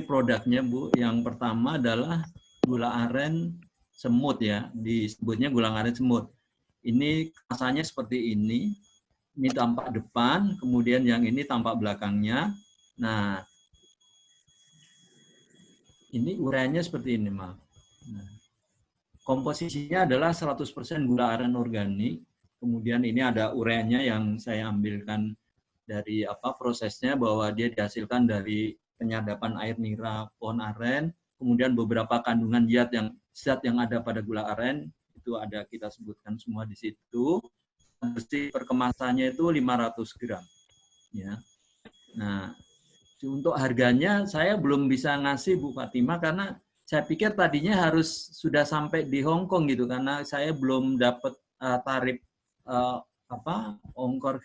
produknya Bu. Yang pertama adalah gula aren semut ya, disebutnya gula aren semut. Ini rasanya seperti ini. Ini tampak depan, kemudian yang ini tampak belakangnya. Nah, ini ureanya seperti ini, Mas. Nah, komposisinya adalah 100% gula aren organik. Kemudian ini ada ureanya yang saya ambilkan dari prosesnya, bahwa dia dihasilkan dari penyadapan air nira pohon aren. Kemudian beberapa kandungan zat yang ada pada gula aren itu ada kita sebutkan semua di situ. Bersih perkemasannya itu 500 gram. Ya. Nah, untuk harganya saya belum bisa ngasih Bu Fatima karena saya pikir tadinya harus sudah sampai di Hong Kong gitu, karena saya belum dapat tarif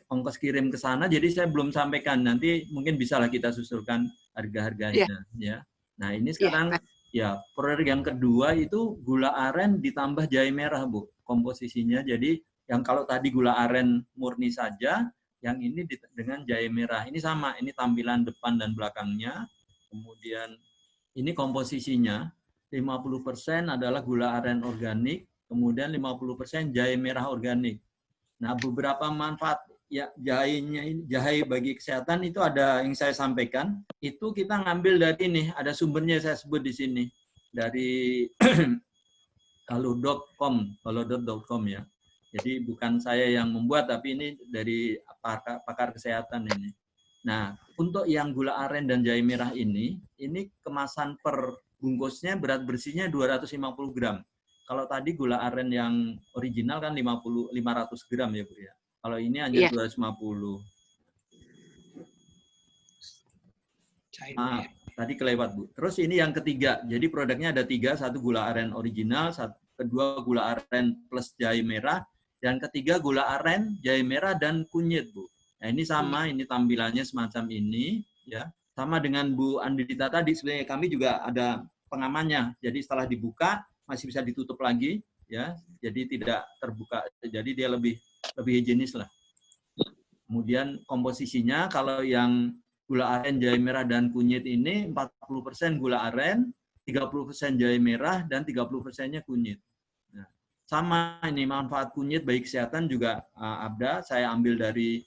ongkos kirim ke sana, jadi saya belum sampaikan. Nanti mungkin bisalah kita susulkan harga-harganya ya. Nah, ini sekarang ya produk yang kedua itu gula aren ditambah jahe merah Bu komposisinya. Jadi yang kalau tadi gula aren murni saja, yang ini dengan jahe merah. Ini sama, ini tampilan depan dan belakangnya. Kemudian ini komposisinya 50% adalah gula aren organik, kemudian 50% jahe merah organik. Nah, beberapa manfaat ya jahe bagi kesehatan itu ada yang saya sampaikan. Itu kita ngambil dari ini, ada sumbernya saya sebut di sini. Dari halodoc.com ya. Jadi bukan saya yang membuat, tapi ini dari pakar kesehatan ini. Nah, untuk yang gula aren dan jahe merah ini kemasan per bungkusnya berat bersihnya 250 gram. Kalau tadi gula aren yang original kan 500 gram ya Bu ya. Kalau ini hanya 250. Tadi kelewat Bu. Terus ini yang ketiga. Jadi produknya ada 3, satu gula aren original, kedua gula aren plus jahe merah, dan ketiga gula aren, jahe merah dan kunyit Bu. Nah ini sama, ini tampilannya semacam ini ya. Sama dengan Bu Andita tadi, sebenarnya kami juga ada pengamannya. Jadi setelah dibuka masih bisa ditutup lagi ya. Jadi tidak terbuka. Jadi dia lebih higienis lah. Kemudian komposisinya kalau yang gula aren, jahe merah dan kunyit ini 40% gula aren, 30% jahe merah dan 30%-nya kunyit. Nah, sama ini manfaat kunyit bagi kesehatan juga ada. Saya ambil dari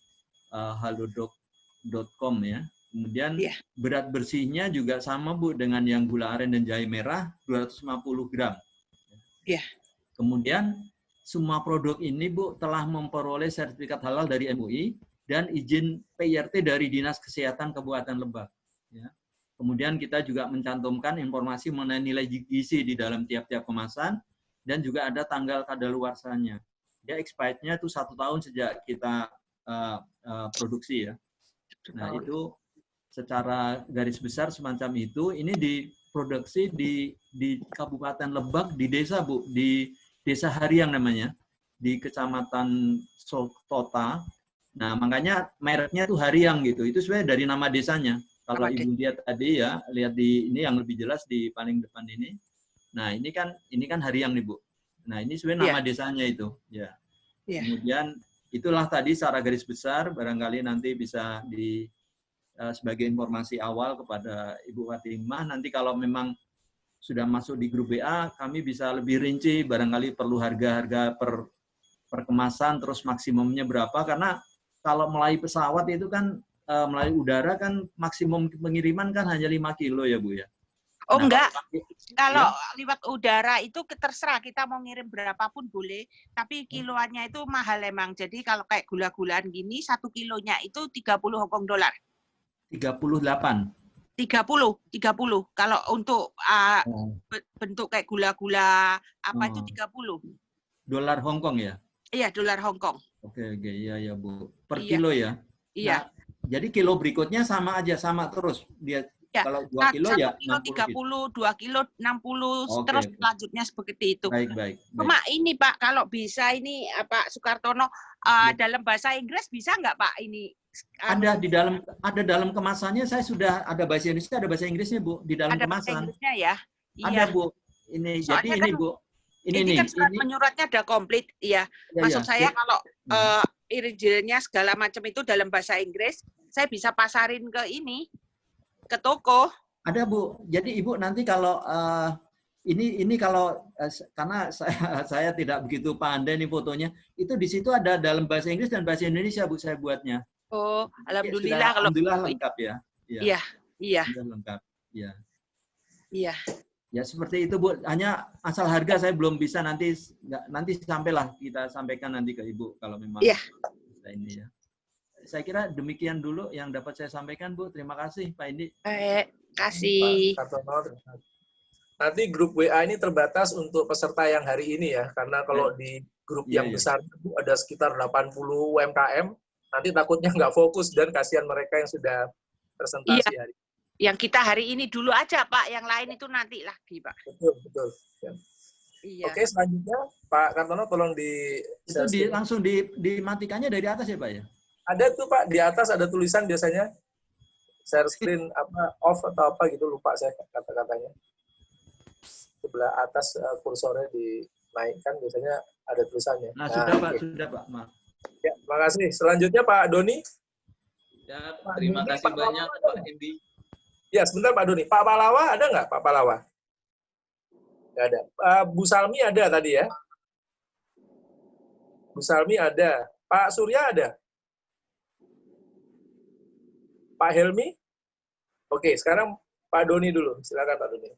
halodoc.com ya. Kemudian berat bersihnya juga sama Bu dengan yang gula aren dan jahe merah 250 gram. Kemudian semua produk ini Bu telah memperoleh sertifikat halal dari MUI dan izin PIRT dari Dinas Kesehatan Kabupaten Lebak. Ya. Kemudian kita juga mencantumkan informasi mengenai nilai gizi di dalam tiap-tiap kemasan dan juga ada tanggal kadaluarsanya. Dia expirednya itu 1 tahun sejak kita produksi ya. Nah itu secara garis besar semacam itu. Ini diproduksi di Kabupaten Lebak di desa Bu, di Desa Hariang namanya, di Kecamatan Tota. Nah makanya mereknya itu Hariang gitu. Itu sebenarnya dari nama desanya. Kalau Ibu lihat tadi ya, lihat di ini yang lebih jelas di paling depan ini. Nah, ini kan Hariang nih, Bu. Nah, ini sebenarnya nama desanya itu, ya. Kemudian itulah tadi secara garis besar, barangkali nanti bisa sebagai informasi awal kepada Ibu Fatimah. Nanti kalau memang sudah masuk di grup BA, kami bisa lebih rinci, barangkali perlu harga-harga per kemasan, terus maksimumnya berapa, karena kalau melalui pesawat itu kan melalui udara kan maksimum pengiriman kan hanya 5 kilo ya Bu ya. Oh enggak, kalau lewat udara itu terserah kita mau ngirim berapapun boleh, tapi kiloannya itu mahal emang. Jadi kalau kayak gula-gulaan gini 1 kilonya itu 30 Hong Kong dolar. 38. 30. Kalau untuk bentuk kayak gula-gula apa itu 30. Dolar Hong Kong ya? Iya, dolar Hong Kong. Oke, iya Bu. Per kilo ya? Iya. Nah, jadi kilo berikutnya sama terus dia. Ya, kalau 2 kilo ya 1 kilo 30, 2 kilo 60, terus selanjutnya seperti itu. Baik. Cuma ini Pak, kalau bisa ini Pak Sukartono, dalam bahasa Inggris bisa nggak Pak ini? Ada dalam kemasannya, saya sudah ada bahasa Indonesia, ada bahasa Inggrisnya Bu, di dalam ada kemasan. Bahasa Inggrisnya ya? Ada Bu. Ini soalnya jadi ini kan, Bu. Ini kan surat menyuratnya ada komplit, ya. Maksud saya kalau originalnya segala macam itu dalam bahasa Inggris, saya bisa pasarin ke ini, ke toko. Ada Bu. Jadi Ibu nanti kalau ini kalau karena saya tidak begitu pandai nih fotonya, itu di situ ada dalam bahasa Inggris dan bahasa Indonesia Bu saya buatnya. Oh, alhamdulillah kalau alhamdulillah lengkap ya. Iya. Lengkap. Iya. Iya. Ya seperti itu Bu. Hanya asal harga saya belum bisa, nanti sampailah kita sampaikan nanti ke Ibu kalau memang ini ya. Saya kira demikian dulu yang dapat saya sampaikan Bu. Terima kasih Pak Indi. Kasih. Nanti grup WA ini terbatas untuk peserta yang hari ini ya, karena kalau di grup yang besar itu ada sekitar 80 UMKM, nanti takutnya nggak fokus dan kasihan mereka yang sudah presentasi hari ini. Yang kita hari ini dulu aja Pak, yang lain itu nanti lagi Pak. Betul. Ya. Iya. Oke, selanjutnya Pak Kartono tolong langsung dimatikannya dari atas ya Pak ya? Ada tuh Pak, di atas ada tulisan biasanya share screen off atau apa gitu, lupa saya kata-katanya. Sebelah atas kursornya dinaikkan biasanya ada tulisannya. Nah sudah Pak. Maaf. Ya, makasih. Selanjutnya Pak Doni. Ya, terima kasih banyak Pak Indi. Ya, sebentar Pak Doni. Pak Palawa ada nggak Pak Palawa? Nggak ada. Bu Salmi ada tadi ya? Bu Salmi ada. Pak Surya ada? Pak Helmi? Oke, sekarang Pak Doni dulu. Silakan Pak Doni.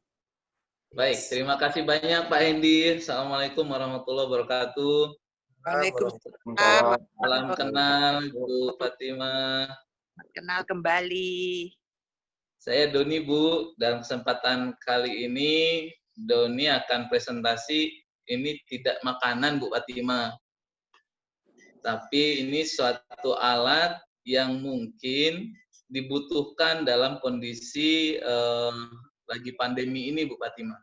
Baik, terima kasih banyak Pak Hendi. Assalamualaikum warahmatullahi wabarakatuh. Waalaikumsalam. Salam kenal Bu Fatimah. Kenal kembali. Saya Doni Bu. Dalam kesempatan kali ini Doni akan presentasi ini tidak makanan Bu Fatimah. Tapi ini suatu alat yang mungkin dibutuhkan dalam kondisi lagi pandemi ini Bu Fatimah.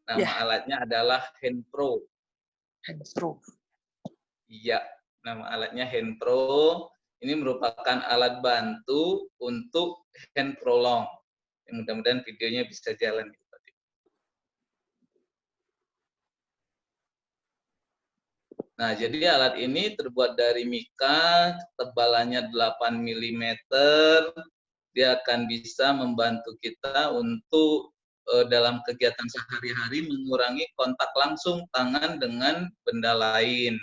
Nama alatnya adalah HandPro. HandPro. Iya, nama alatnya HandPro. Ini merupakan alat bantu untuk hand prolong. Mudah-mudahan videonya bisa jalan. Nah, jadi alat ini terbuat dari mika, tebalannya 8 mm. Dia akan bisa membantu kita untuk dalam kegiatan sehari-hari mengurangi kontak langsung tangan dengan benda lain.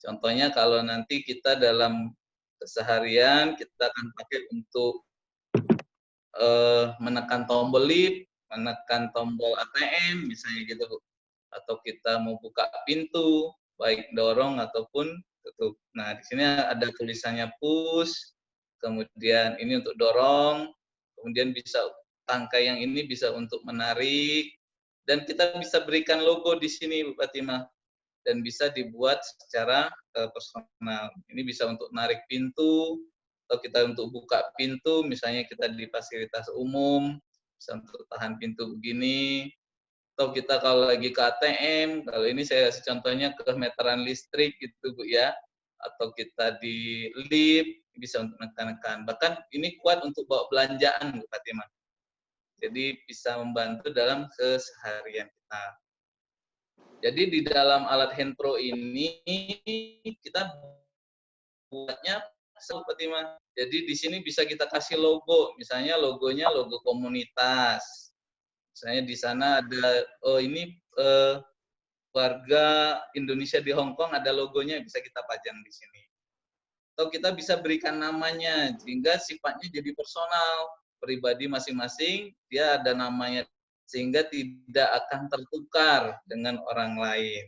Contohnya kalau nanti kita dalam keseharian kita akan pakai untuk menekan tombol lift, menekan tombol ATM misalnya gitu Bu. Atau kita mau buka pintu, baik dorong ataupun tutup. Nah, di sini ada tulisannya push, kemudian ini untuk dorong, kemudian bisa tangkai yang ini bisa untuk menarik, dan kita bisa berikan logo di sini Bu Fatimah, dan bisa dibuat secara personal. Ini bisa untuk narik pintu, atau kita untuk buka pintu, misalnya kita di fasilitas umum, bisa untuk tahan pintu begini, atau kita kalau lagi ke ATM, kalau ini saya kasih contohnya ke meteran listrik gitu Bu ya, atau kita di lift, bisa untuk menekan-nekan. Bahkan ini kuat untuk bawa belanjaan Bu Fatimah. Jadi bisa membantu dalam keseharian kita. Jadi di dalam alat hand pro ini kita buatnya seperti Fatimah. Jadi di sini bisa kita kasih logo, misalnya logonya logo komunitas. Misalnya di sana ada ini warga Indonesia di Hong Kong, ada logonya, bisa kita pajang di sini. Atau kita bisa berikan namanya sehingga sifatnya jadi personal, pribadi masing-masing, dia ada namanya sehingga tidak akan tertukar dengan orang lain.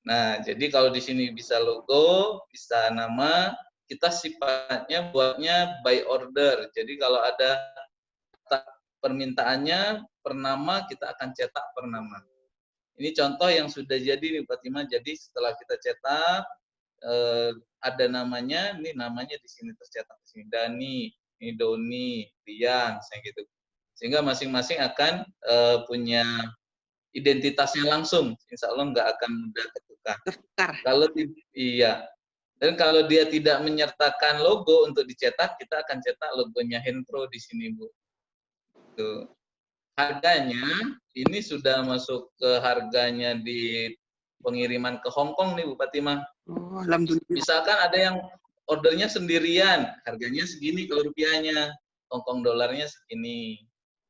Nah, jadi kalau di sini bisa logo, bisa nama, kita sifatnya buatnya by order. Jadi kalau ada permintaannya per nama, kita akan cetak per nama. Ini contoh yang sudah jadi nih Fatimah. Jadi setelah kita cetak, ada namanya, ini namanya di sini tercetak di sini Dani, ini Doni, Rian, saya gitu. Sehingga masing-masing akan punya identitasnya langsung, insya Allah nggak akan mudah tertukar. Kalau iya, dan kalau dia tidak menyertakan logo untuk dicetak, kita akan cetak logonya Handpro di sini Bu. Tuh. Harganya ini sudah masuk ke harganya di pengiriman ke Hong Kong nih Bu Fatimah. Oh, alhamdulillah. Misalkan ada yang ordernya sendirian, harganya segini kalau rupiahnya, Hong Kong dolarnya segini.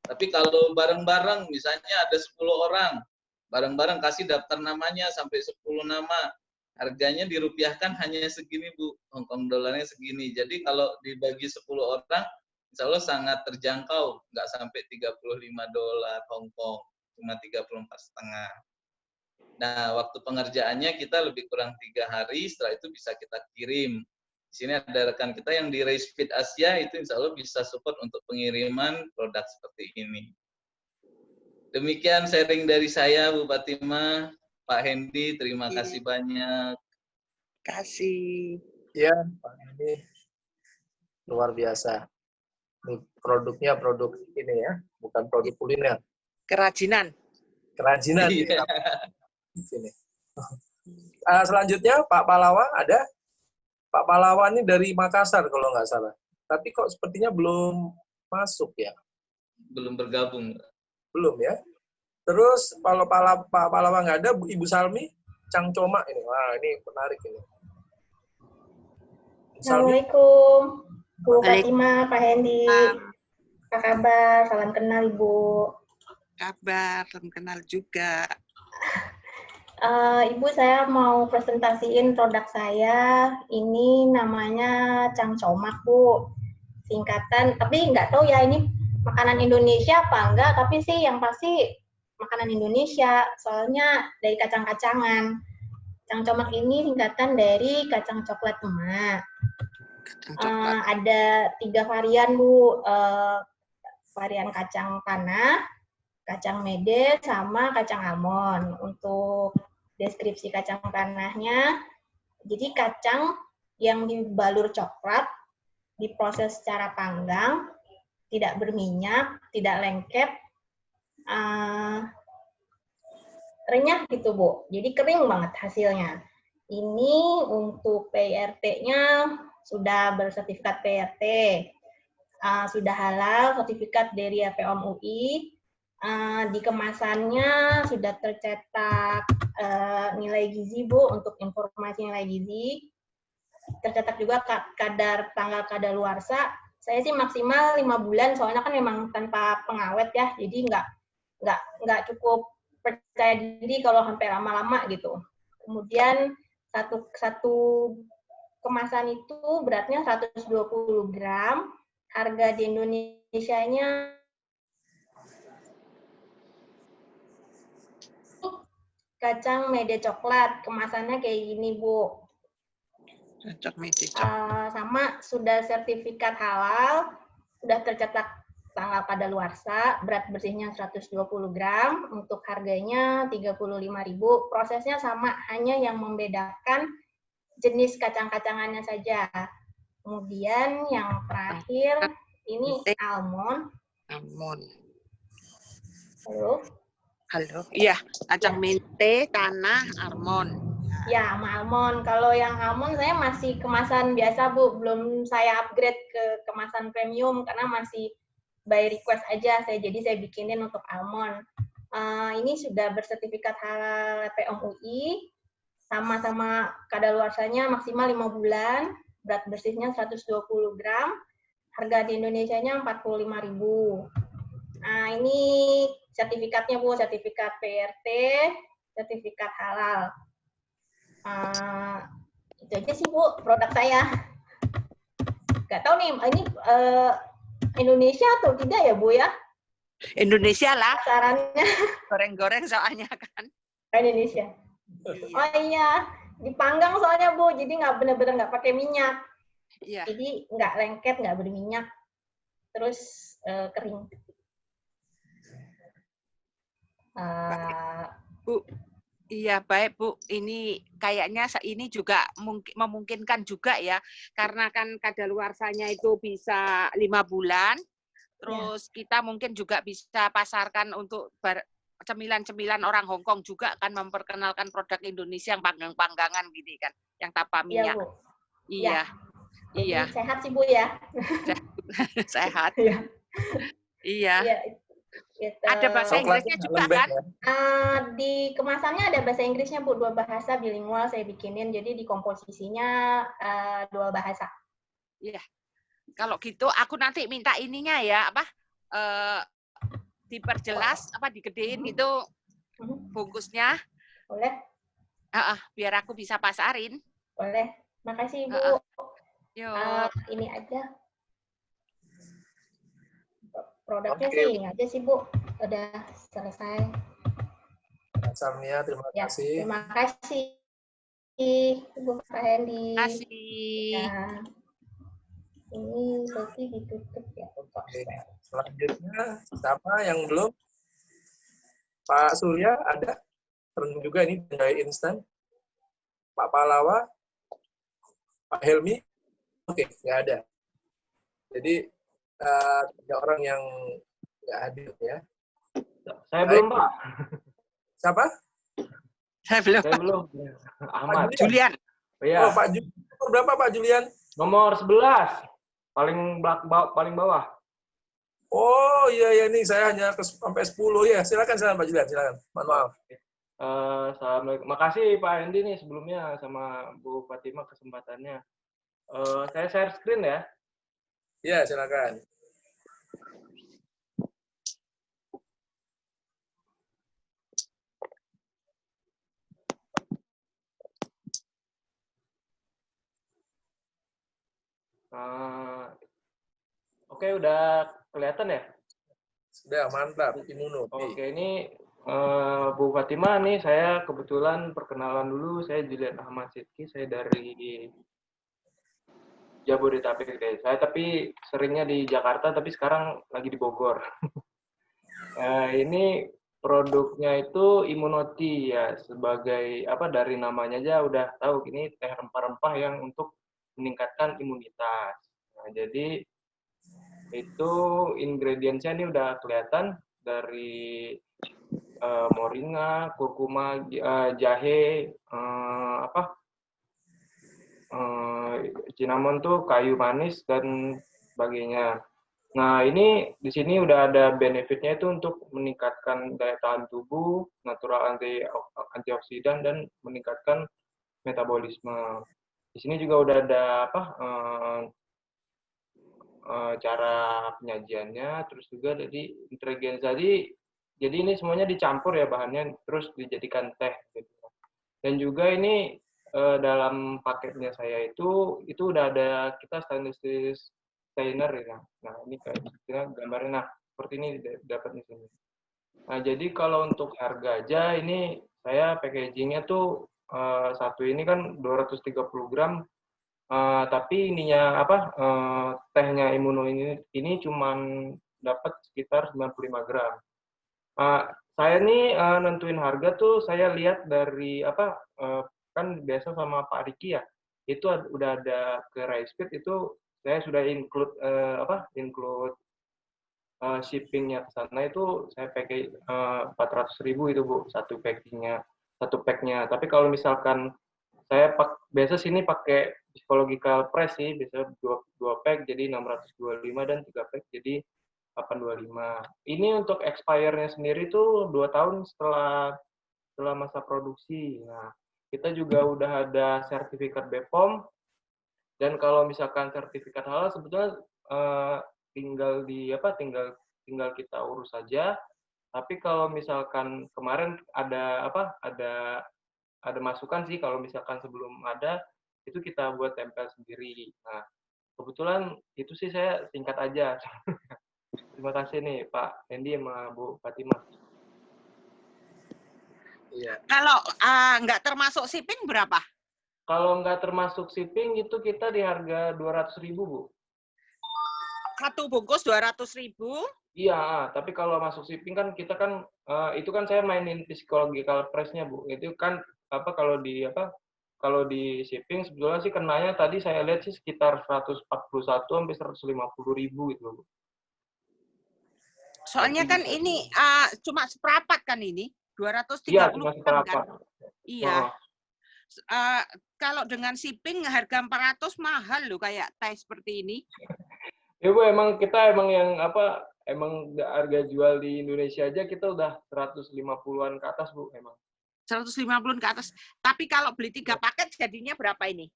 Tapi kalau bareng-bareng, misalnya ada 10 orang, bareng-barang kasih daftar namanya sampai 10 nama, harganya dirupiahkan hanya segini Bu, Hong Kong dolarnya segini. Jadi kalau dibagi 10 orang, insya Allah sangat terjangkau, nggak sampai 35 dolar Hong Kong, cuma 34,5. Nah, waktu pengerjaannya kita lebih kurang 3 hari, setelah itu bisa kita kirim. Di sini ada rekan kita yang di Race Speed Asia, itu insya Allah bisa support untuk pengiriman produk seperti ini. Demikian sharing dari saya, Bu Fatimah. Pak Hendy, terima kasih banyak. Kasih. Ya, Pak Hendy. Luar biasa. Ini produknya produk ini ya, bukan produk kuliner. Kerajinan. Kerajinan. Iya. Sini. Selanjutnya Pak Pahlawan ada. Pak Pahlawan ini dari Makassar kalau nggak salah. Tapi kok sepertinya belum masuk ya? Belum bergabung. Belum ya. Terus kalau Pak Pahlawan nggak ada, Ibu Salmi, Cang Coma ini. Wah, ini menarik ini. Assalamualaikum, Bu Fatimah, Pak Hendy. Apa kabar? Salam kenal, Ibu. Kabar, salam kenal juga. Ibu, saya mau presentasiin produk saya. Ini namanya Cang Comak, Bu. Singkatan, tapi nggak tahu ya ini makanan Indonesia apa enggak, tapi sih yang pasti makanan Indonesia, soalnya dari kacang-kacangan. Cang Comak ini singkatan dari kacang coklat emak. Ada 3 varian, Bu. Varian kacang tanah, kacang mede, sama kacang almond. Untuk deskripsi kacang tanahnya, jadi kacang yang dibalur coklat, diproses secara panggang, tidak berminyak, tidak lengket, renyah gitu Bu. Jadi kering banget hasilnya. Ini untuk PRT-nya sudah bersertifikat PRT, sudah halal, sertifikat dari POM UI. Di kemasannya sudah tercetak nilai gizi Bu, untuk informasi nilai gizi. Tercetak juga tanggal kadaluarsa. Saya sih maksimal 5 bulan, soalnya kan memang tanpa pengawet ya, jadi nggak cukup percaya diri kalau sampai lama-lama gitu. Kemudian satu kemasan itu beratnya 120 gram, harga di Indonesia-nya kacang mede coklat, kemasannya kayak gini Bu. Cocok mede coklat. Sama sudah sertifikat halal, sudah tercetak tanggal kadaluarsa, berat bersihnya 120 gram, untuk harganya 35.000. Prosesnya sama, hanya yang membedakan jenis kacang-kacangannya saja. Kemudian yang terakhir ini almond. Almond. Halo. Halo. Iya, kacang mente, tanah, almond. Ya, sama almond. Kalau yang almond saya masih kemasan biasa, Bu. Belum saya upgrade ke kemasan premium karena masih by request aja. Jadi saya bikinin untuk almond. Ini sudah bersertifikat halal POM UI. Sama-sama kadaluarsanya maksimal 5 bulan. Berat bersihnya 120 gram. Harga di Indonesianya 45.000. Nah, ini sertifikatnya, Bu. Sertifikat PRT, sertifikat halal. Itu aja sih, Bu, produk saya. Nggak tahu nih, ini Indonesia atau tidak ya, Bu, ya? Indonesia lah. Sarannya. Goreng-goreng soalnya kan. Indonesia. Oh iya, dipanggang soalnya, Bu. Jadi nggak benar-benar nggak pakai minyak. Iya. Jadi nggak lengket, nggak berminyak. Terus kering. Bu, iya baik Bu. Ini kayaknya ini juga memungkinkan juga ya, karena kan kadaluarsanya itu bisa 5 bulan. Terus kita mungkin juga bisa pasarkan untuk cemilan-cemilan orang Hong Kong juga kan, memperkenalkan produk Indonesia yang panggang-panggangan gini kan, yang tanpa minyak. Iya, Bu. Iya. Ya. Iya. Sehat sih, Bu, ya. Sehat. Iya. Iya. Gitu. Ada bahasa Inggrisnya juga kan? Di kemasannya ada bahasa Inggrisnya, Bu, 2 bahasa bilingual saya bikinin, jadi di komposisinya 2 bahasa. Iya. Kalau gitu aku nanti minta ininya ya, apa? Diperjelas, apa digedein gitu bungkusnya. Boleh? Biar aku bisa pasarin. Boleh. Makasih, Bu. Yuk. Ini aja. Produknya sih ini aja sih, Bu. Udah selesai. Samia, terima kasih. Terima kasih, Bu Hendy. Terima kasih. Ya. Ini sesi ditutup ya. Oke. Selanjutnya, siapa yang belum? Pak Surya ada? Terus juga ini jahe instan. Pak Palawa? Pak Helmi? Oke, nggak ada. Jadi, 3 orang yang nggak hadir ya. Saya belum, Pak. Siapa? Saya belum. Ahmad. Julian. Iya. Oh, Pak Julian. Nomor berapa, Pak Julian? Nomor 11. Paling bawah. Oh, iya nih saya hanya sampai 10 ya. Silakan Pak Julian, silakan. Mohon maaf. Assalamualaikum. Makasih Pak Hendy nih sebelumnya sama Bu Fatima kesempatannya. Saya share screen ya. Iya, silakan. Oke, udah kelihatan ya? Sudah, mantap. Imuno. Oke, ini Bu Fatima nih, saya kebetulan perkenalan dulu. Saya Julian Ahmad Sidki, saya dari Jabodetabek deh. Saya tapi seringnya di Jakarta, tapi sekarang lagi di Bogor. Ini produknya itu Immunoti ya, sebagai apa dari namanya aja udah tahu ini teh rempah-rempah yang untuk meningkatkan imunitas. Nah, jadi itu ingredientsnya ini udah kelihatan dari moringa, kurkuma, jahe, cinnamon tuh kayu manis dan sebagainya. Nah, ini di sini udah ada benefitnya itu untuk meningkatkan daya tahan tubuh, natural antioksidan, dan meningkatkan metabolisme. Di sini juga udah ada cara penyajiannya, terus juga jadi ingredients tadi. Jadi ini semuanya dicampur ya bahannya, terus dijadikan teh. Gitu. Dan juga ini dalam paketnya saya itu udah ada kita stainless steel stainer ya. Nah ini kayak gambarnya, nah seperti ini dapat di sini. Nah jadi kalau untuk harga aja ini saya packagingnya tuh satu ini kan 230 gram, tapi ininya tehnya Immuno ini cuman dapat sekitar 95 gram. Saya nih nentuin harga tuh saya lihat dari kan biasa sama Pak Riki ya, itu udah ada ke Raispeed itu saya sudah include shippingnya ke sana itu saya pakai 400.000 itu Bu satu packnya. Tapi kalau misalkan saya biasa sini pakai psychological price sih, biasa 2 pack jadi 625 dan 3 pack jadi 825. Ini untuk expire-nya sendiri tuh 2 tahun setelah masa produksi. Nah, kita juga udah ada sertifikat BPOM, dan kalau misalkan sertifikat halal sebetulnya tinggal kita urus saja. Tapi kalau misalkan kemarin ada masukan sih, kalau misalkan sebelum ada itu kita buat tempel sendiri. Nah, kebetulan itu sih saya singkat aja. Terima kasih nih Pak Hendy sama Bu Fatimah. Iya. Kalau nggak termasuk shipping berapa? Kalau nggak termasuk shipping itu kita di harga 200.000 Bu. Satu bungkus 200.000? Iya, tapi kalau masuk shipping kan kita kan itu kan saya mainin psychological price-nya Bu. Itu kan kalau di shipping sebetulnya sih kenanya tadi saya lihat sih sekitar 141 sampai 150.000 gitu Bu. Soalnya kan ini cuma seperempat kan ini, 230 iya, cuma seperempat. kan? Iya. Kalau dengan shipping harga 400 mahal loh kayak teh seperti ini. Ya Bu, emang kita yang emang harga jual di Indonesia aja kita udah 150-an ke atas Bu, emang. 150-an ke atas. Tapi kalau beli 3 paket jadinya berapa ini?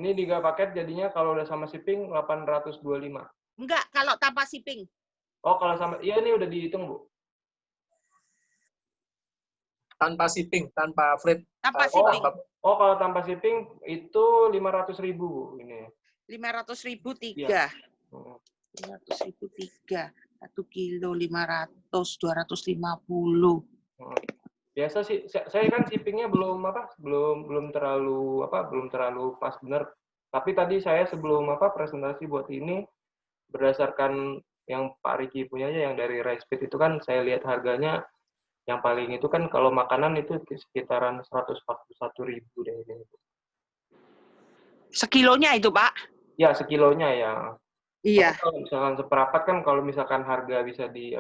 Ini 3 paket jadinya kalau udah sama shipping 825. Enggak, kalau tanpa shipping. Oh, kalau sama, iya ini udah dihitung Bu. Tanpa shipping, tanpa freight. Tanpa shipping. Kalau tanpa shipping itu 500.000 Bu ini. 500.000 3. Iya. 500.000 3. 1 kilo 500, 250. Biasa sih, saya kan shippingnya belum terlalu pas bener. Tapi tadi saya sebelum presentasi buat ini berdasarkan yang Pak Riki punyanya yang dari Raispeed itu kan saya lihat harganya yang paling itu kan kalau makanan itu sekitaran 141.000 deh ini. Sekilonya itu Pak? Ya sekilonya ya. Iya. Tapi kalau misalkan seperempat kan kalau misalkan harga bisa di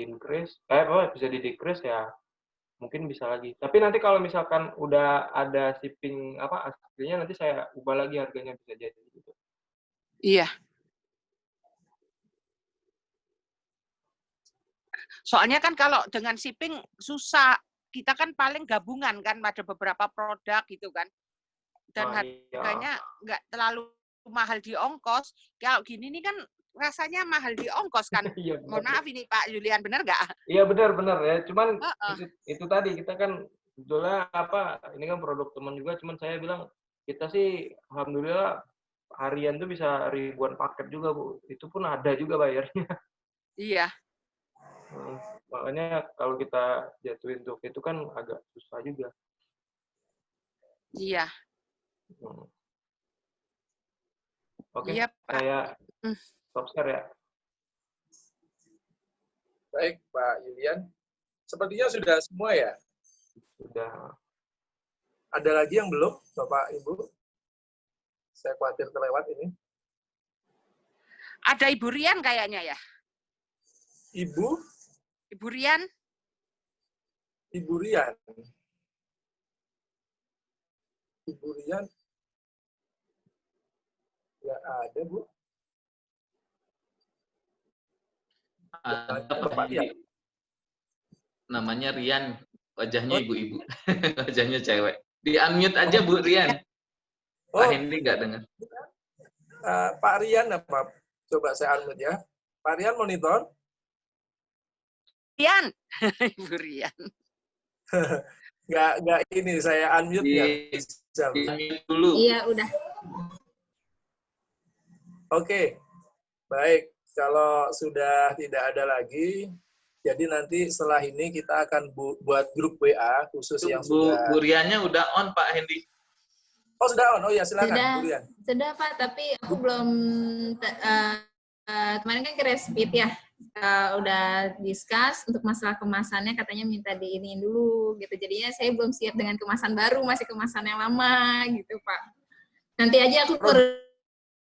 increase, bisa di decrease ya mungkin bisa lagi. Tapi nanti kalau misalkan udah ada shipping aslinya nanti saya ubah lagi harganya bisa jadi gitu. Iya. Soalnya kan kalau dengan shipping susah. Kita kan paling gabungan kan ada beberapa produk gitu kan. Dan harganya nggak terlalu mahal di ongkos. Kalau gini nih kan rasanya mahal di ongkos kan. Iya, mohon maaf ini Pak Julian, benar nggak? Iya benar ya. Cuman itu tadi kita kan sebetulnya ini kan produk teman juga. Cuman saya bilang kita sih alhamdulillah harian tuh bisa ribuan paket juga Bu. Itu pun ada juga bayarnya. Iya. Makanya kalau kita jatuhin untuk itu kan agak susah juga. Iya. Oke, iya, saya stop share ya. Baik, Pak Julian. Sepertinya sudah semua ya? Sudah. Ada lagi yang belum, Bapak Ibu? Saya khawatir terlewat ini. Ada Ibu Rian kayaknya ya? Ibu Rian? Ibu Rian. Ya ada, Bu. Ada Pak Hendy. Namanya Rian. Wajahnya ibu-ibu. Wajahnya cewek. Di-unmute aja Bu Rian. Pak Hendy nggak dengar. Pak Rian apa? Coba saya unmute ya. Pak Rian monitor. Rian. Ibu Rian. Nggak ini, saya unmute nggak bisa. Dulu. Iya, udah. Oke, baik. Kalau sudah tidak ada lagi, jadi nanti setelah ini kita akan buat grup WA khusus yang sudah... Bu Riannya udah on, Pak Hendy. Oh, sudah on? Oh ya, silakan, Bu Rian. Sudah, Pak. Tapi aku belum kemarin kan ke Respit ya, udah discuss untuk masalah kemasannya katanya minta diiniin dulu gitu. Jadinya saya belum siap dengan kemasan baru, masih kemasan yang lama gitu Pak. Nanti aja aku baru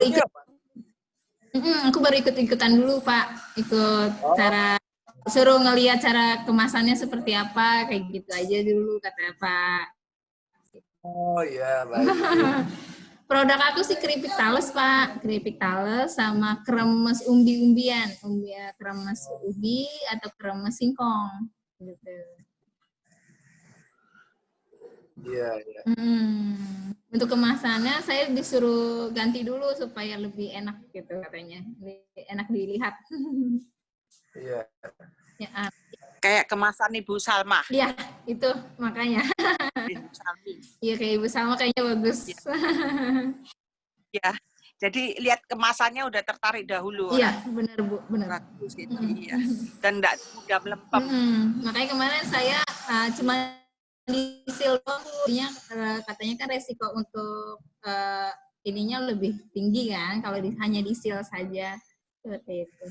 ikut, aku baru ikut-ikutan dulu Pak, ikut cara suruh ngelihat cara kemasannya seperti apa, kayak gitu aja dulu kata Pak. Oh iya, baik. Produk aku sih keripik tales Pak, keripik tales sama kremes umbi-umbian, kremes ubi atau kremes singkong gitu. Iya, iya. Untuk kemasannya saya disuruh ganti dulu supaya lebih enak gitu katanya, lebih enak dilihat. Iya. Ya, Kayak kemasan Ibu Salma. Iya, itu makanya. Ibu Salmi. Iya, kayak Ibu Salma kayaknya bagus. Ya, jadi lihat kemasannya udah tertarik dahulu. Iya, benar Bu, benar. Bagus gitu, iya. Dan enggak mudah melempem. Makanya kemarin saya cuma disil doang, katanya kan resiko untuk ininya lebih tinggi kan kalau hanya disil saja seperti itu.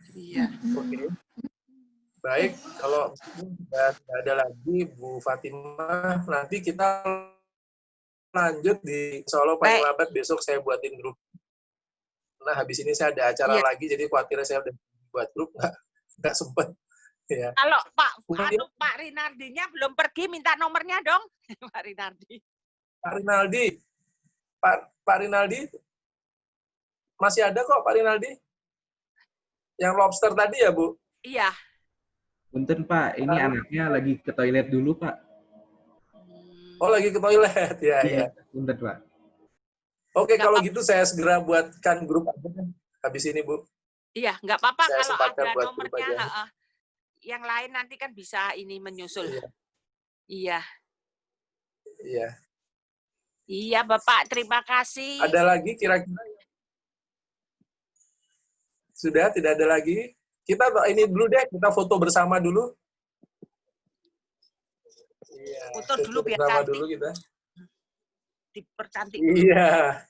Iya. Oke. Baik, kalau sudah ada lagi Bu Fatimah, nanti kita lanjut di Solo paling lambat besok saya buatin grup. Nah, habis ini saya ada acara lagi, jadi khawatirnya saya udah buat grup nggak sempet. Ya. Kalau Pak Rinaldinya belum pergi, minta nomornya dong, Pak Rinaldi. Pak Rinaldi masih ada kok Pak Rinaldi. Yang lobster tadi ya Bu? Iya. Punten Pak, ini anaknya lagi ke toilet dulu Pak. Oh lagi ke toilet, ya. Iya. Punten Pak. Oke, kalau gitu saya segera buatkan grup aja habis ini Bu. Iya, nggak apa-apa kalau ada buat nomornya. Yang lain nanti kan bisa ini menyusul. Iya. Iya. Iya, Bapak. Terima kasih. Ada lagi kira-kira? Sudah, tidak ada lagi. Kita ini dulu deh, kita foto bersama dulu. Iya, foto dulu biar bersama cantik. Dulu kita. Dipercantik. Iya.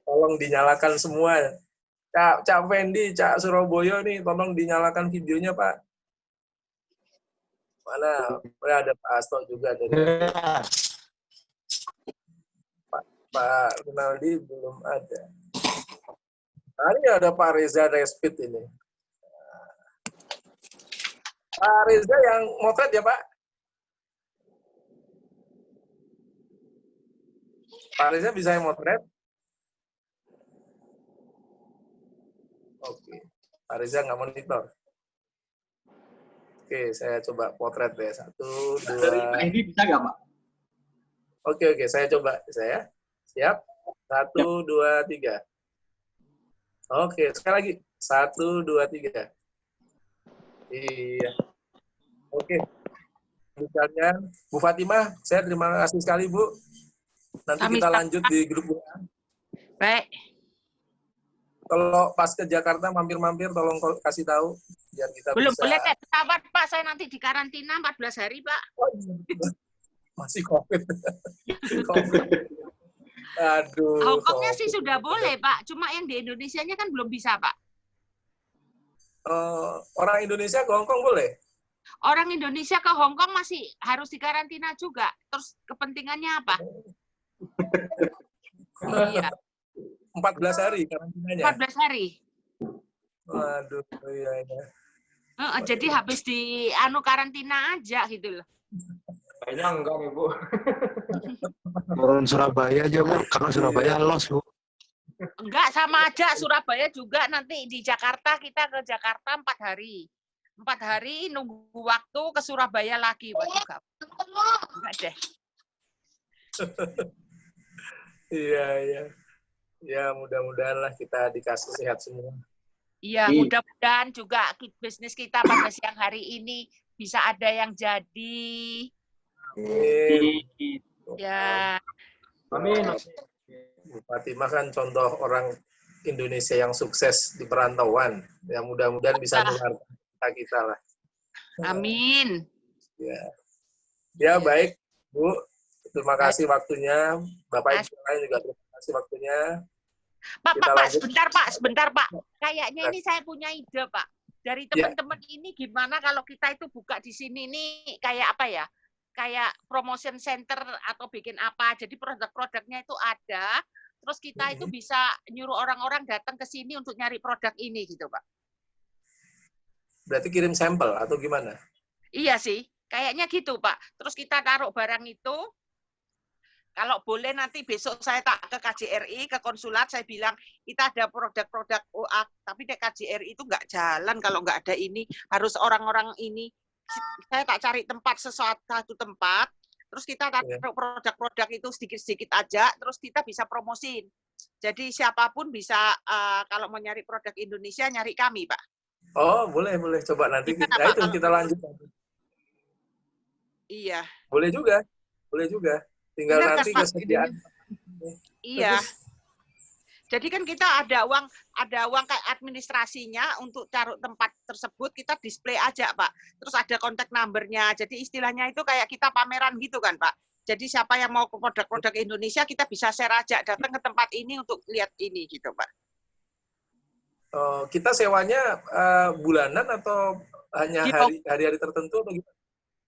Tolong dinyalakan semua. Cak Fendi, Cak Surabaya nih, tolong dinyalakan videonya, Pak. Mana? Ada Pak Asto juga dari Pak Rinaldi belum ada. Nah, ini ada Pak Reza Respit ini. Pak Reza yang motret ya, Pak? Pak Reza bisa yang motret? Oke. Pak Reza nggak monitor. Oke, saya coba potret deh. 1, 2. Dari Pak Edi bisa nggak, Pak? Oke, saya coba. Saya siap. 1, 2, 3. Oke, sekali lagi. 1, 2, 3. Iya. Oke. Misalnya, Bu Fatimah, saya terima kasih sekali, Bu. Nanti kita lanjut di grup WA. Baik. Kalau pas ke Jakarta mampir-mampir, tolong kasih tahu biar kita belum bisa. Boleh naik pesawat, Pak. Saya nanti di karantina 14 hari, Pak. Oh, masih COVID. Aduh. Hongkongnya sih sudah boleh, Pak. Cuma yang di Indonesianya kan belum bisa, Pak. Orang Indonesia ke Hongkong boleh? Orang Indonesia ke Hongkong masih harus dikarantina juga. Terus kepentingannya apa? Iya. 14 hari karantinanya. 14 hari. Waduh, iya. Jadi habis di karantina aja gitu loh. Kayaknya enggak nih, Bu. Turun Surabaya aja, Bu. Karena Surabaya los, Bu. Enggak, sama aja. Surabaya juga nanti di Jakarta, kita ke Jakarta 4 hari. 4 hari nunggu waktu ke Surabaya lagi. Waduh, enggak deh. Iya. Ya, mudah-mudahan lah kita dikasih sehat semua. Iya, mudah-mudahan juga bisnis kita pada siang hari ini bisa ada yang jadi. Ya. Amin. Bu Fatimah kan contoh orang Indonesia yang sukses di perantauan. Ya, mudah-mudahan bisa menularkan kita lah. Amin. Ya, baik, Bu. Terima kasih waktunya. Bapak Ibu lain juga terima kasih waktunya. Pak, sebentar Pak. Kayaknya ini saya punya ide Pak. Dari teman-teman ini gimana kalau kita itu buka di sini nih kayak apa ya? Kayak promotion center atau bikin apa? Jadi produk-produknya itu ada, terus kita itu bisa nyuruh orang-orang datang ke sini untuk nyari produk ini gitu Pak. Berarti kirim sampel atau gimana? Iya sih, kayaknya gitu Pak. Terus kita taruh barang itu. Kalau boleh nanti besok saya tak ke KJRI, ke konsulat, saya bilang kita ada produk-produk OA, tapi di KJRI itu nggak jalan kalau nggak ada ini. Harus orang-orang ini. Saya tak cari tempat, satu tempat, terus kita taruh produk-produk itu sedikit-sedikit aja, terus kita bisa promosin. Jadi siapapun bisa, kalau mau nyari produk Indonesia, nyari kami, Pak. Oh, boleh. Coba nanti kita lanjut. Iya. Boleh juga. Tinggal benar, nanti kesediaan. Iya. Jadi kan kita ada uang kayak administrasinya untuk taruh tempat tersebut, kita display aja Pak. Terus ada kontak numbernya. Jadi istilahnya itu kayak kita pameran gitu kan Pak. Jadi siapa yang mau ke produk-produk Indonesia kita bisa share aja, datang ke tempat ini untuk lihat ini gitu Pak. Kita sewanya bulanan atau hanya hari-hari tertentu atau gimana?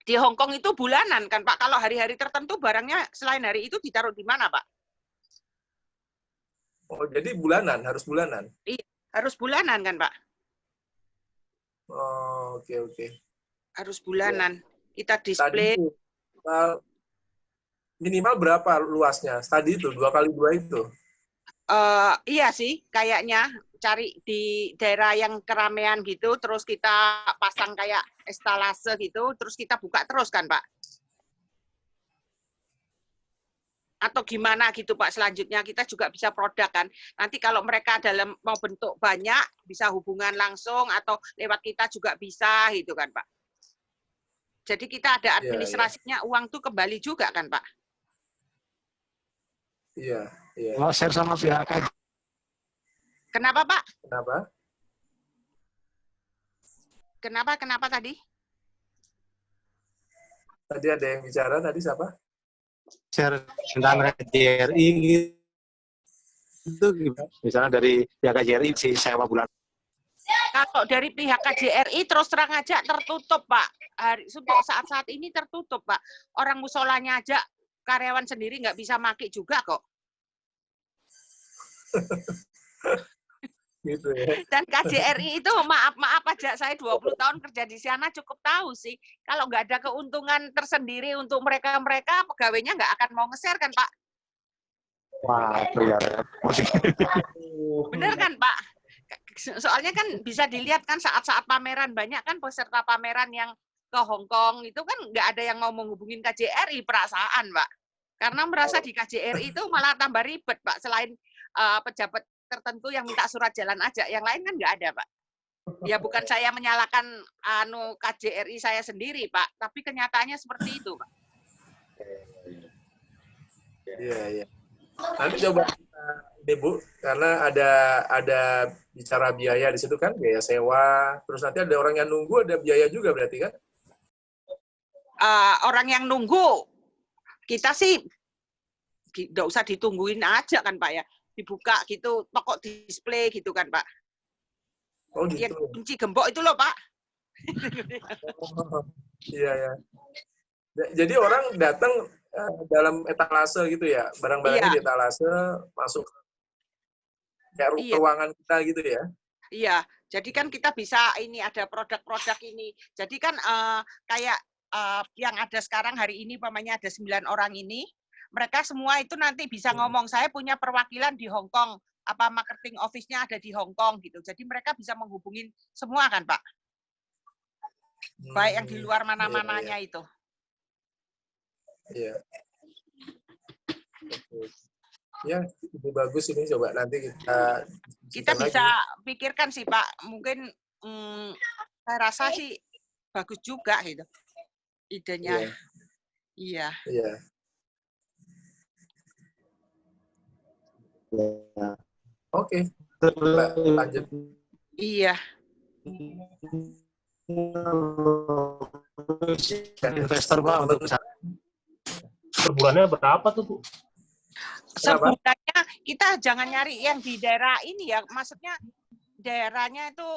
Di Hong Kong itu bulanan kan Pak. Kalau hari-hari tertentu barangnya selain hari itu ditaruh di mana Pak? Oh, jadi bulanan, harus bulanan? Iya, harus bulanan kan Pak? Oh, oke. Harus bulanan. Kita display. Tadi, minimal berapa luasnya? Tadi itu, 2x2 itu? Iya sih, kayaknya cari di daerah yang keramaian gitu, terus kita pasang kayak estalase gitu, terus kita buka terus kan Pak? Atau gimana gitu Pak, selanjutnya kita juga bisa produk kan. Nanti kalau mereka mau bentuk banyak, bisa hubungan langsung atau lewat kita juga bisa gitu kan Pak. Jadi kita ada administrasinya, uang tuh kembali juga kan Pak? Iya. Oh, share sama pihak. Kenapa Pak? Kenapa tadi? Tadi ada yang bicara, tadi siapa? Share tentang KJRI gitu. Misalnya dari pihak KJRI si sewa bulan. Kalau dari pihak KJRI terus terang aja tertutup Pak. Untuk saat-saat ini tertutup Pak. Orang musolanya aja karyawan sendiri nggak bisa pakai juga kok. Gitu ya. Dan KJRI itu maaf aja, saya 20 tahun kerja di sana cukup tahu sih. Kalau nggak ada keuntungan tersendiri untuk mereka pegawainya nggak akan mau nge-share kan Pak? Wah, ya. Bener kan Pak? Soalnya kan bisa dilihat kan saat-saat pameran, banyak kan peserta pameran yang ke Hong Kong itu kan nggak ada yang mau menghubungin KJRI, perasaan Pak. Karena merasa di KJRI itu malah tambah ribet Pak, selain pejabat tertentu yang minta surat jalan aja, yang lain kan nggak ada Pak. Ya bukan saya menyalahkan KJRI saya sendiri Pak, tapi kenyataannya seperti itu Pak. Iya. Nanti coba ini Bu, karena ada bicara biaya di situ kan, biaya sewa, terus nanti ada orang yang nunggu, ada biaya juga berarti kan? Orang yang nunggu, kita sih nggak usah ditungguin aja kan Pak ya. Dibuka gitu, toko display gitu kan Pak. Oh gitu. Yang kunci gembok itu loh Pak. Iya. Jadi orang datang dalam etalase gitu ya, barang-barangnya di etalase masuk kayak ruangan kita gitu ya. Iya, jadi kan kita bisa ini ada produk-produk ini. Jadi kan kayak yang ada sekarang hari ini, umpamanya ada 9 orang ini, mereka semua itu nanti bisa ngomong, saya punya perwakilan di Hong Kong, apa marketing office-nya ada di Hong Kong gitu. Jadi mereka bisa menghubungin semua kan Pak? Baik yang di luar mana-mananya itu. Iya. Ya, itu bagus ini, coba nanti kita bisa pikirkan sih Pak. Mungkin saya rasa sih bagus juga gitu idenya. Iya. Oke. Lanjut. Iya. Investor Pak untuk per bulannya berapa tuh Bu? Sebutannya kita jangan nyari yang di daerah ini ya, maksudnya daerahnya itu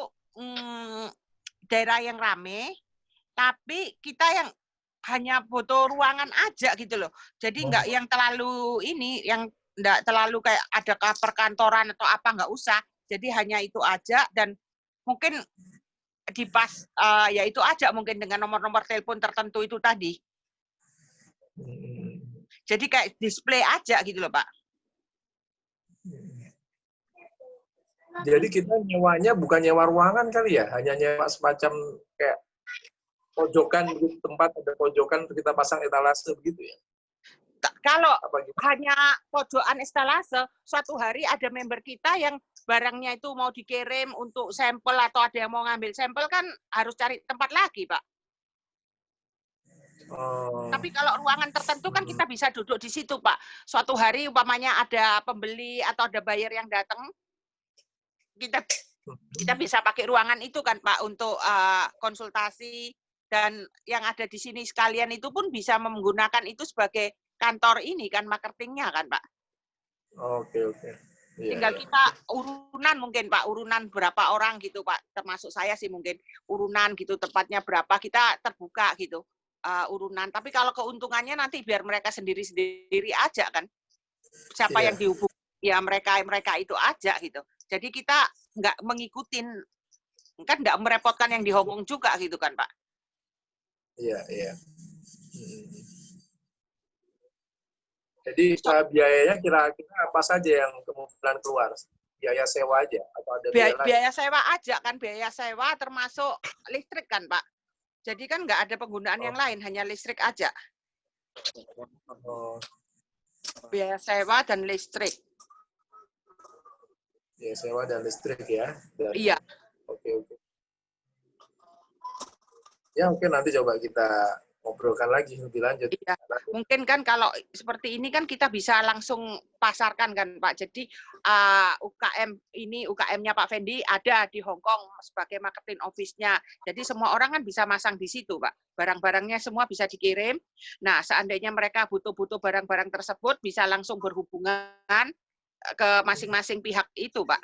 daerah yang rame, tapi kita yang hanya butuh ruangan aja gitu loh. Jadi nggak yang terlalu ini, yang nggak terlalu kayak ada perkantoran atau apa, nggak usah. Jadi hanya itu aja, dan mungkin dipas ya itu aja mungkin dengan nomor-nomor telepon tertentu itu tadi. Jadi kayak display aja gitu loh, Pak. Jadi kita nyewanya bukan nyewa ruangan kali ya, hanya nyewa semacam kayak pojokan, tempat ada pojokan untuk kita pasang etalase begitu ya? Kalau hanya pojokan etalase, suatu hari ada member kita yang barangnya itu mau dikirim untuk sampel atau ada yang mau ngambil sampel, kan harus cari tempat lagi, Pak. Tapi kalau ruangan tertentu kan kita bisa duduk di situ, Pak. Suatu hari umpamanya ada pembeli atau ada buyer yang datang, kita bisa pakai ruangan itu kan, Pak, untuk konsultasi, dan yang ada di sini sekalian itu pun bisa menggunakan itu sebagai kantor ini kan, marketingnya kan, Pak. Oke. Tinggal kita urunan mungkin, Pak, urunan berapa orang gitu, Pak, termasuk saya sih mungkin urunan gitu, tempatnya berapa, kita terbuka gitu. Urunan, tapi kalau keuntungannya nanti biar mereka sendiri-sendiri aja kan, siapa yang dihubungi ya mereka itu aja gitu. Jadi kita nggak mengikutin, kan nggak merepotkan yang di Hongkong juga gitu kan, Pak. Iya. Jadi biayanya kira-kira apa saja yang kemungkinan keluar? Biaya sewa aja atau ada biaya sewa aja kan, biaya sewa termasuk listrik kan, Pak. Jadi kan nggak ada penggunaan yang lain, hanya listrik aja. Biaya sewa dan listrik. Biaya sewa dan listrik ya? Iya. Oke. Ya oke, nanti coba kita ngobrolkan lagi lebih lanjut. Iya. Mungkin kan kalau seperti ini kan kita bisa langsung pasarkan kan, Pak. Jadi UKM-nya Pak Fendi ada di Hongkong sebagai marketing office-nya. Jadi semua orang kan bisa masang di situ, Pak. Barang-barangnya semua bisa dikirim. Nah, seandainya mereka butuh barang-barang tersebut, bisa langsung berhubungan ke masing-masing pihak itu, Pak.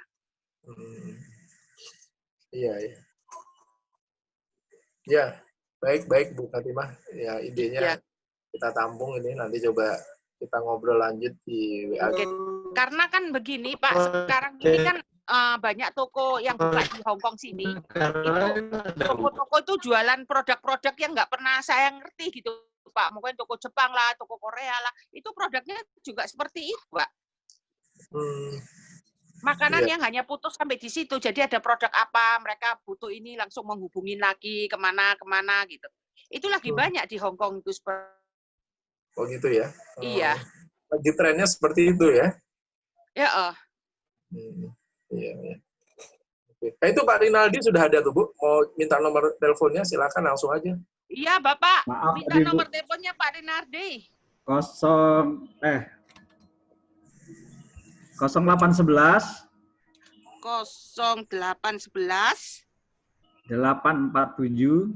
Iya. Ya. Baik Bu Fatimah. Ya, idenya kita tampung ini, nanti coba kita ngobrol lanjut di WA. Karena kan begini, Pak, sekarang ini kan banyak toko yang buka di Hongkong sini. Toko-toko itu jualan produk-produk yang nggak pernah saya ngerti gitu, Pak. Mungkin toko Jepang lah, toko Korea lah. Itu produknya juga seperti itu, Pak. Makanan yang hanya putus sampai di situ. Jadi ada produk apa, mereka butuh ini langsung menghubungin lagi kemana gitu. Itu lagi banyak di Hongkong itu. Oh gitu ya? Iya. Lagi trennya seperti itu ya? Ya. Iya. Oke. Itu Pak Rinaldi sudah ada tuh, Bu. Mau minta nomor teleponnya, silakan langsung aja. Iya, Bapak. Maaf, minta nomor teleponnya Pak Rinaldi. 0811 0811 847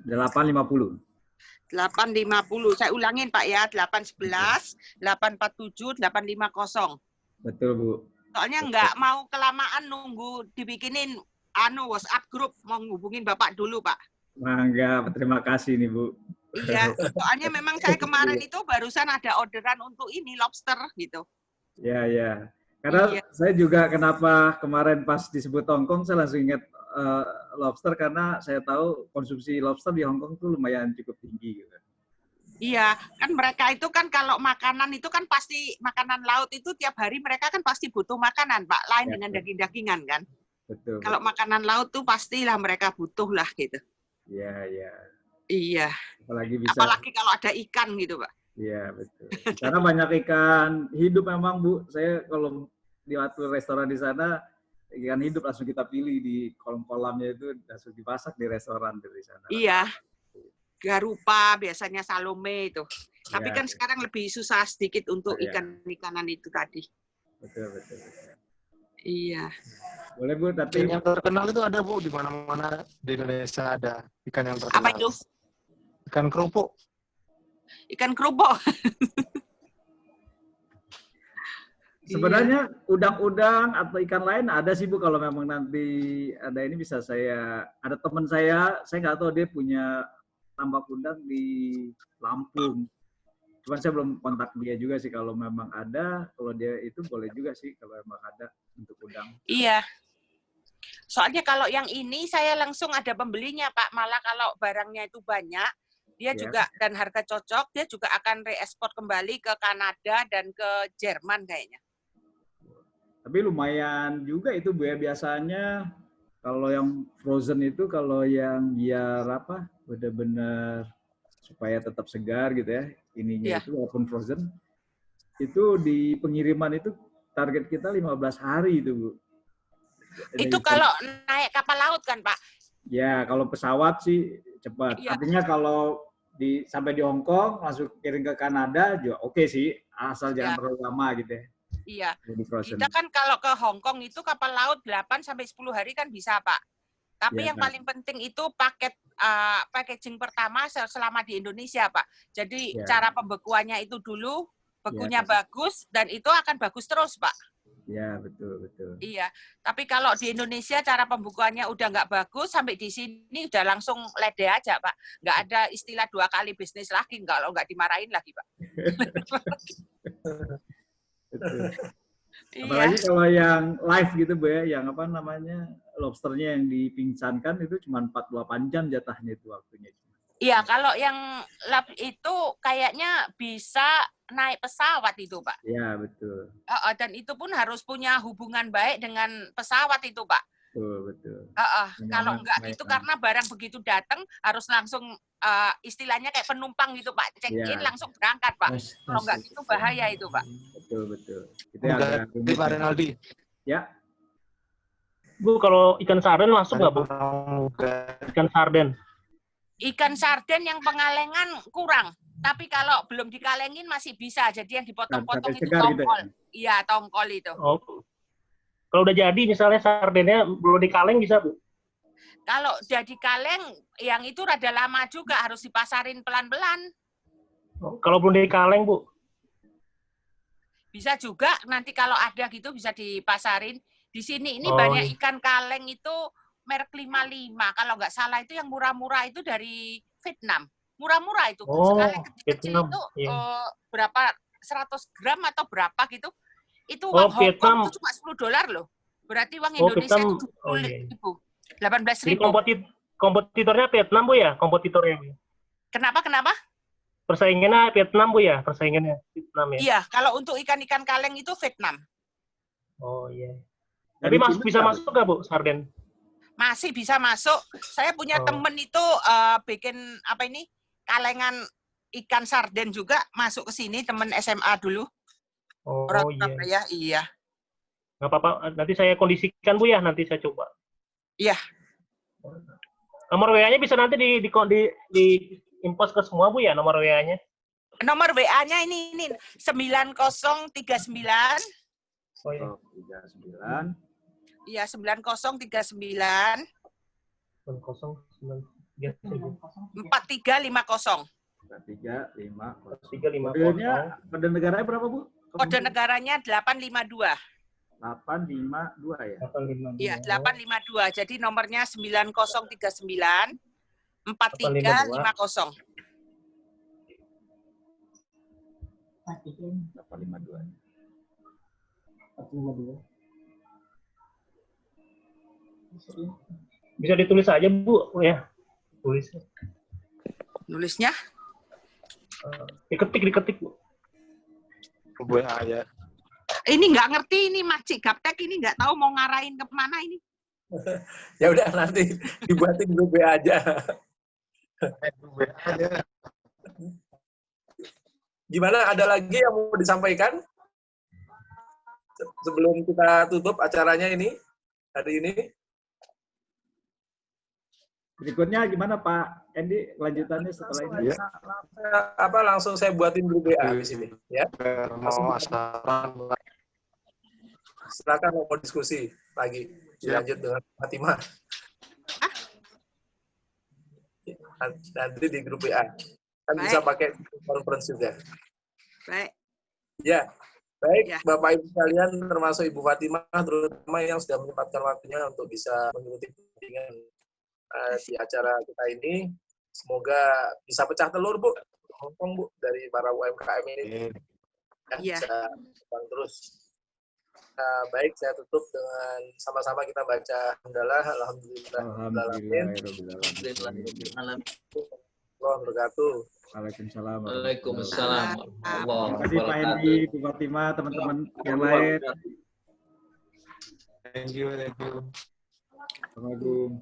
850. Saya ulangin, Pak ya, 811 847 850. Betul, Bu. Soalnya nggak mau kelamaan nunggu dibikinin WhatsApp grup, mau ngubungin Bapak dulu, Pak. Mangga, terima kasih nih, Bu. Iya, soalnya memang saya kemarin itu barusan ada orderan untuk ini lobster gitu. Ya. Karena saya juga kenapa kemarin pas disebut Hongkong saya langsung ingat lobster, karena saya tahu konsumsi lobster di Hongkong itu lumayan cukup tinggi gitu. Iya, kan mereka itu kan kalau makanan itu kan pasti makanan laut itu tiap hari mereka kan pasti butuh makanan, Pak, lain dengan daging-dagingan kan. Betul. Kalau makanan laut tuh pastilah mereka butuh lah gitu. Iya. Apalagi kalau ada ikan gitu, Pak. Iya, betul. Karena banyak ikan hidup memang, Bu. Saya kalau di waktu restoran di sana, ikan hidup langsung kita pilih di kolam-kolamnya itu, langsung dimasak di restoran dari sana. Iya. Garupa, biasanya Salome itu. Tapi kan sekarang lebih susah sedikit untuk ikan-ikanan itu tadi. Betul. Iya. Boleh, Bu, tapi yang terkenal itu ada, Bu, di mana-mana di Indonesia ada ikan yang terkenal. Apa itu? Ikan kerupuk. Ikan kerupuk. Sebenarnya udang-udang atau ikan lain ada sih Bu, kalau memang nanti ada ini bisa ada teman saya nggak tahu dia punya tambak udang di Lampung. Cuman saya belum kontak dia juga sih, kalau memang ada, kalau dia itu boleh juga sih kalau memang ada untuk udang. Iya. Soalnya kalau yang ini saya langsung ada pembelinya Pak, malah kalau barangnya itu banyak, dia juga dan harga cocok, dia juga akan reekspor kembali ke Kanada dan ke Jerman kayaknya. Tapi lumayan juga itu Bu ya, biasanya kalau yang frozen itu, kalau yang biar apa, benar-benar supaya tetap segar gitu ya, ininya itu walaupun frozen, itu di pengiriman itu target kita 15 hari itu Bu. Itu kalau naik kapal laut kan Pak? Ya, kalau pesawat sih cepat. Iya. Artinya kalau sampai di Hong Kong, langsung kirim ke Kanada juga oke sih, asal jangan terlalu lama gitu ya. Iya. Kita kan kalau ke Hong Kong itu kapal laut 8 sampai 10 hari kan bisa, Pak. Tapi yang paling penting itu packaging pertama selama di Indonesia, Pak. Jadi cara pembekuannya itu dulu, bekunya bagus dan itu akan bagus terus, Pak. Iya, betul. Iya. Tapi kalau di Indonesia cara pembekuannya udah nggak bagus, sampai di sini udah langsung lede aja, Pak. Nggak ada istilah 2 kali bisnis lagi, kalau nggak dimarahin lagi, Pak. Betul. Apalagi kalau yang live gitu Bu ya, yang apa namanya, lobsternya yang dipingsankan itu cuma 48 jam jatahnya itu waktunya. Iya, kalau yang live itu kayaknya bisa naik pesawat itu Pak. Iya, betul. Dan itu pun harus punya hubungan baik dengan pesawat itu Pak. Betul. Kalau enggak itu karena barang begitu datang harus langsung istilahnya kayak penumpang gitu Pak, check-in langsung berangkat Pak. Kalau enggak itu bahaya itu Pak. Betul. Itu agak rumit. Pak Renaldi. Ya. Bu, kalau ikan sarden masuk nggak Bu? Ikan sarden. Ikan sarden yang pengalengan kurang. Tapi kalau belum dikalengin masih bisa. Jadi yang dipotong-potong itu tongkol. Gitu ya? Iya, tongkol itu. Oh. Kalau udah jadi misalnya sardennya belum dikaleng bisa Bu? Kalau udah dikaleng, yang itu rada lama juga, harus dipasarin pelan-pelan. Oh, kalau belum dikaleng Bu? Bisa juga, nanti kalau ada gitu bisa dipasarin. Di sini ini banyak ikan kaleng itu merek 55. Kalau nggak salah itu yang murah-murah itu dari Vietnam. Murah-murah itu. Sekali kecil itu berapa, 100 gram atau berapa gitu. Itu uang Hong Kong itu cuma $10 loh. Berarti uang Indonesia itu 20.000. 18.000. Jadi kompetitornya Vietnam Bu ya? Kompetitornya Bu. Kenapa? Persaingannya Vietnam Bu ya? Persaingannya Vietnam ya? Iya, kalau untuk ikan-ikan kaleng itu Vietnam. Oh iya. Tapi bisa masuk nggak Bu sarden? Masih bisa masuk. Saya punya temen itu bikin apa ini, kalengan ikan sarden juga masuk ke sini, temen SMA dulu. Oh iya. Iya. Nggak apa-apa, nanti saya kondisikan Bu ya, nanti saya coba. Iya. Nomor WA-nya bisa nanti di impos ke semua Bu ya, nomor WA-nya? Nomor WA-nya ini 9039. Oh iya. 39. Iya, 9039. 4350. 4350. Kode negaranya berapa Bu? Kode negaranya 852. 852 ya? 852. Iya, 852. Jadi nomornya 9039 4350. 852. Bisa ditulis aja Bu ya. Nulisnya? Diketik Bu. WA ya. Ini nggak ngerti ini Makcik Gaptek ini nggak tahu mau ngarahin ke mana ini. Ya udah nanti dibuatin grup WA aja. Gimana, ada lagi yang mau disampaikan sebelum kita tutup acaranya ini hari ini? Berikutnya gimana Pak Endi, lanjutannya setelah ini? Ya. Langsung saya buatin grup WA di sini ya. Silakan mau diskusi lagi, dilanjut dengan Fatimah. Nanti di grup WA. Kan Baik. bisa pakai conference juga. Baik. Ya, baik Ya. Bapak Ibu sekalian, termasuk Ibu Fatimah, terutama yang sudah menyempatkan waktunya untuk bisa mengikuti bimbingan di acara kita ini. Semoga bisa pecah telur, Bu, Hongkong, Bu, dari para UMKM ini. Iya. Bisa berkembang terus. Baik, saya tutup dengan sama-sama kita baca hamdalah, alhamdulillah, Alhamdulillahirobbilalamin. Allah berkatuh. Waalaikumsalam. Waalaikumsalam. Terima kasih Pak Hendi, Bu Fatimah, teman-teman yang lain. Thank you. Assalamualaikum.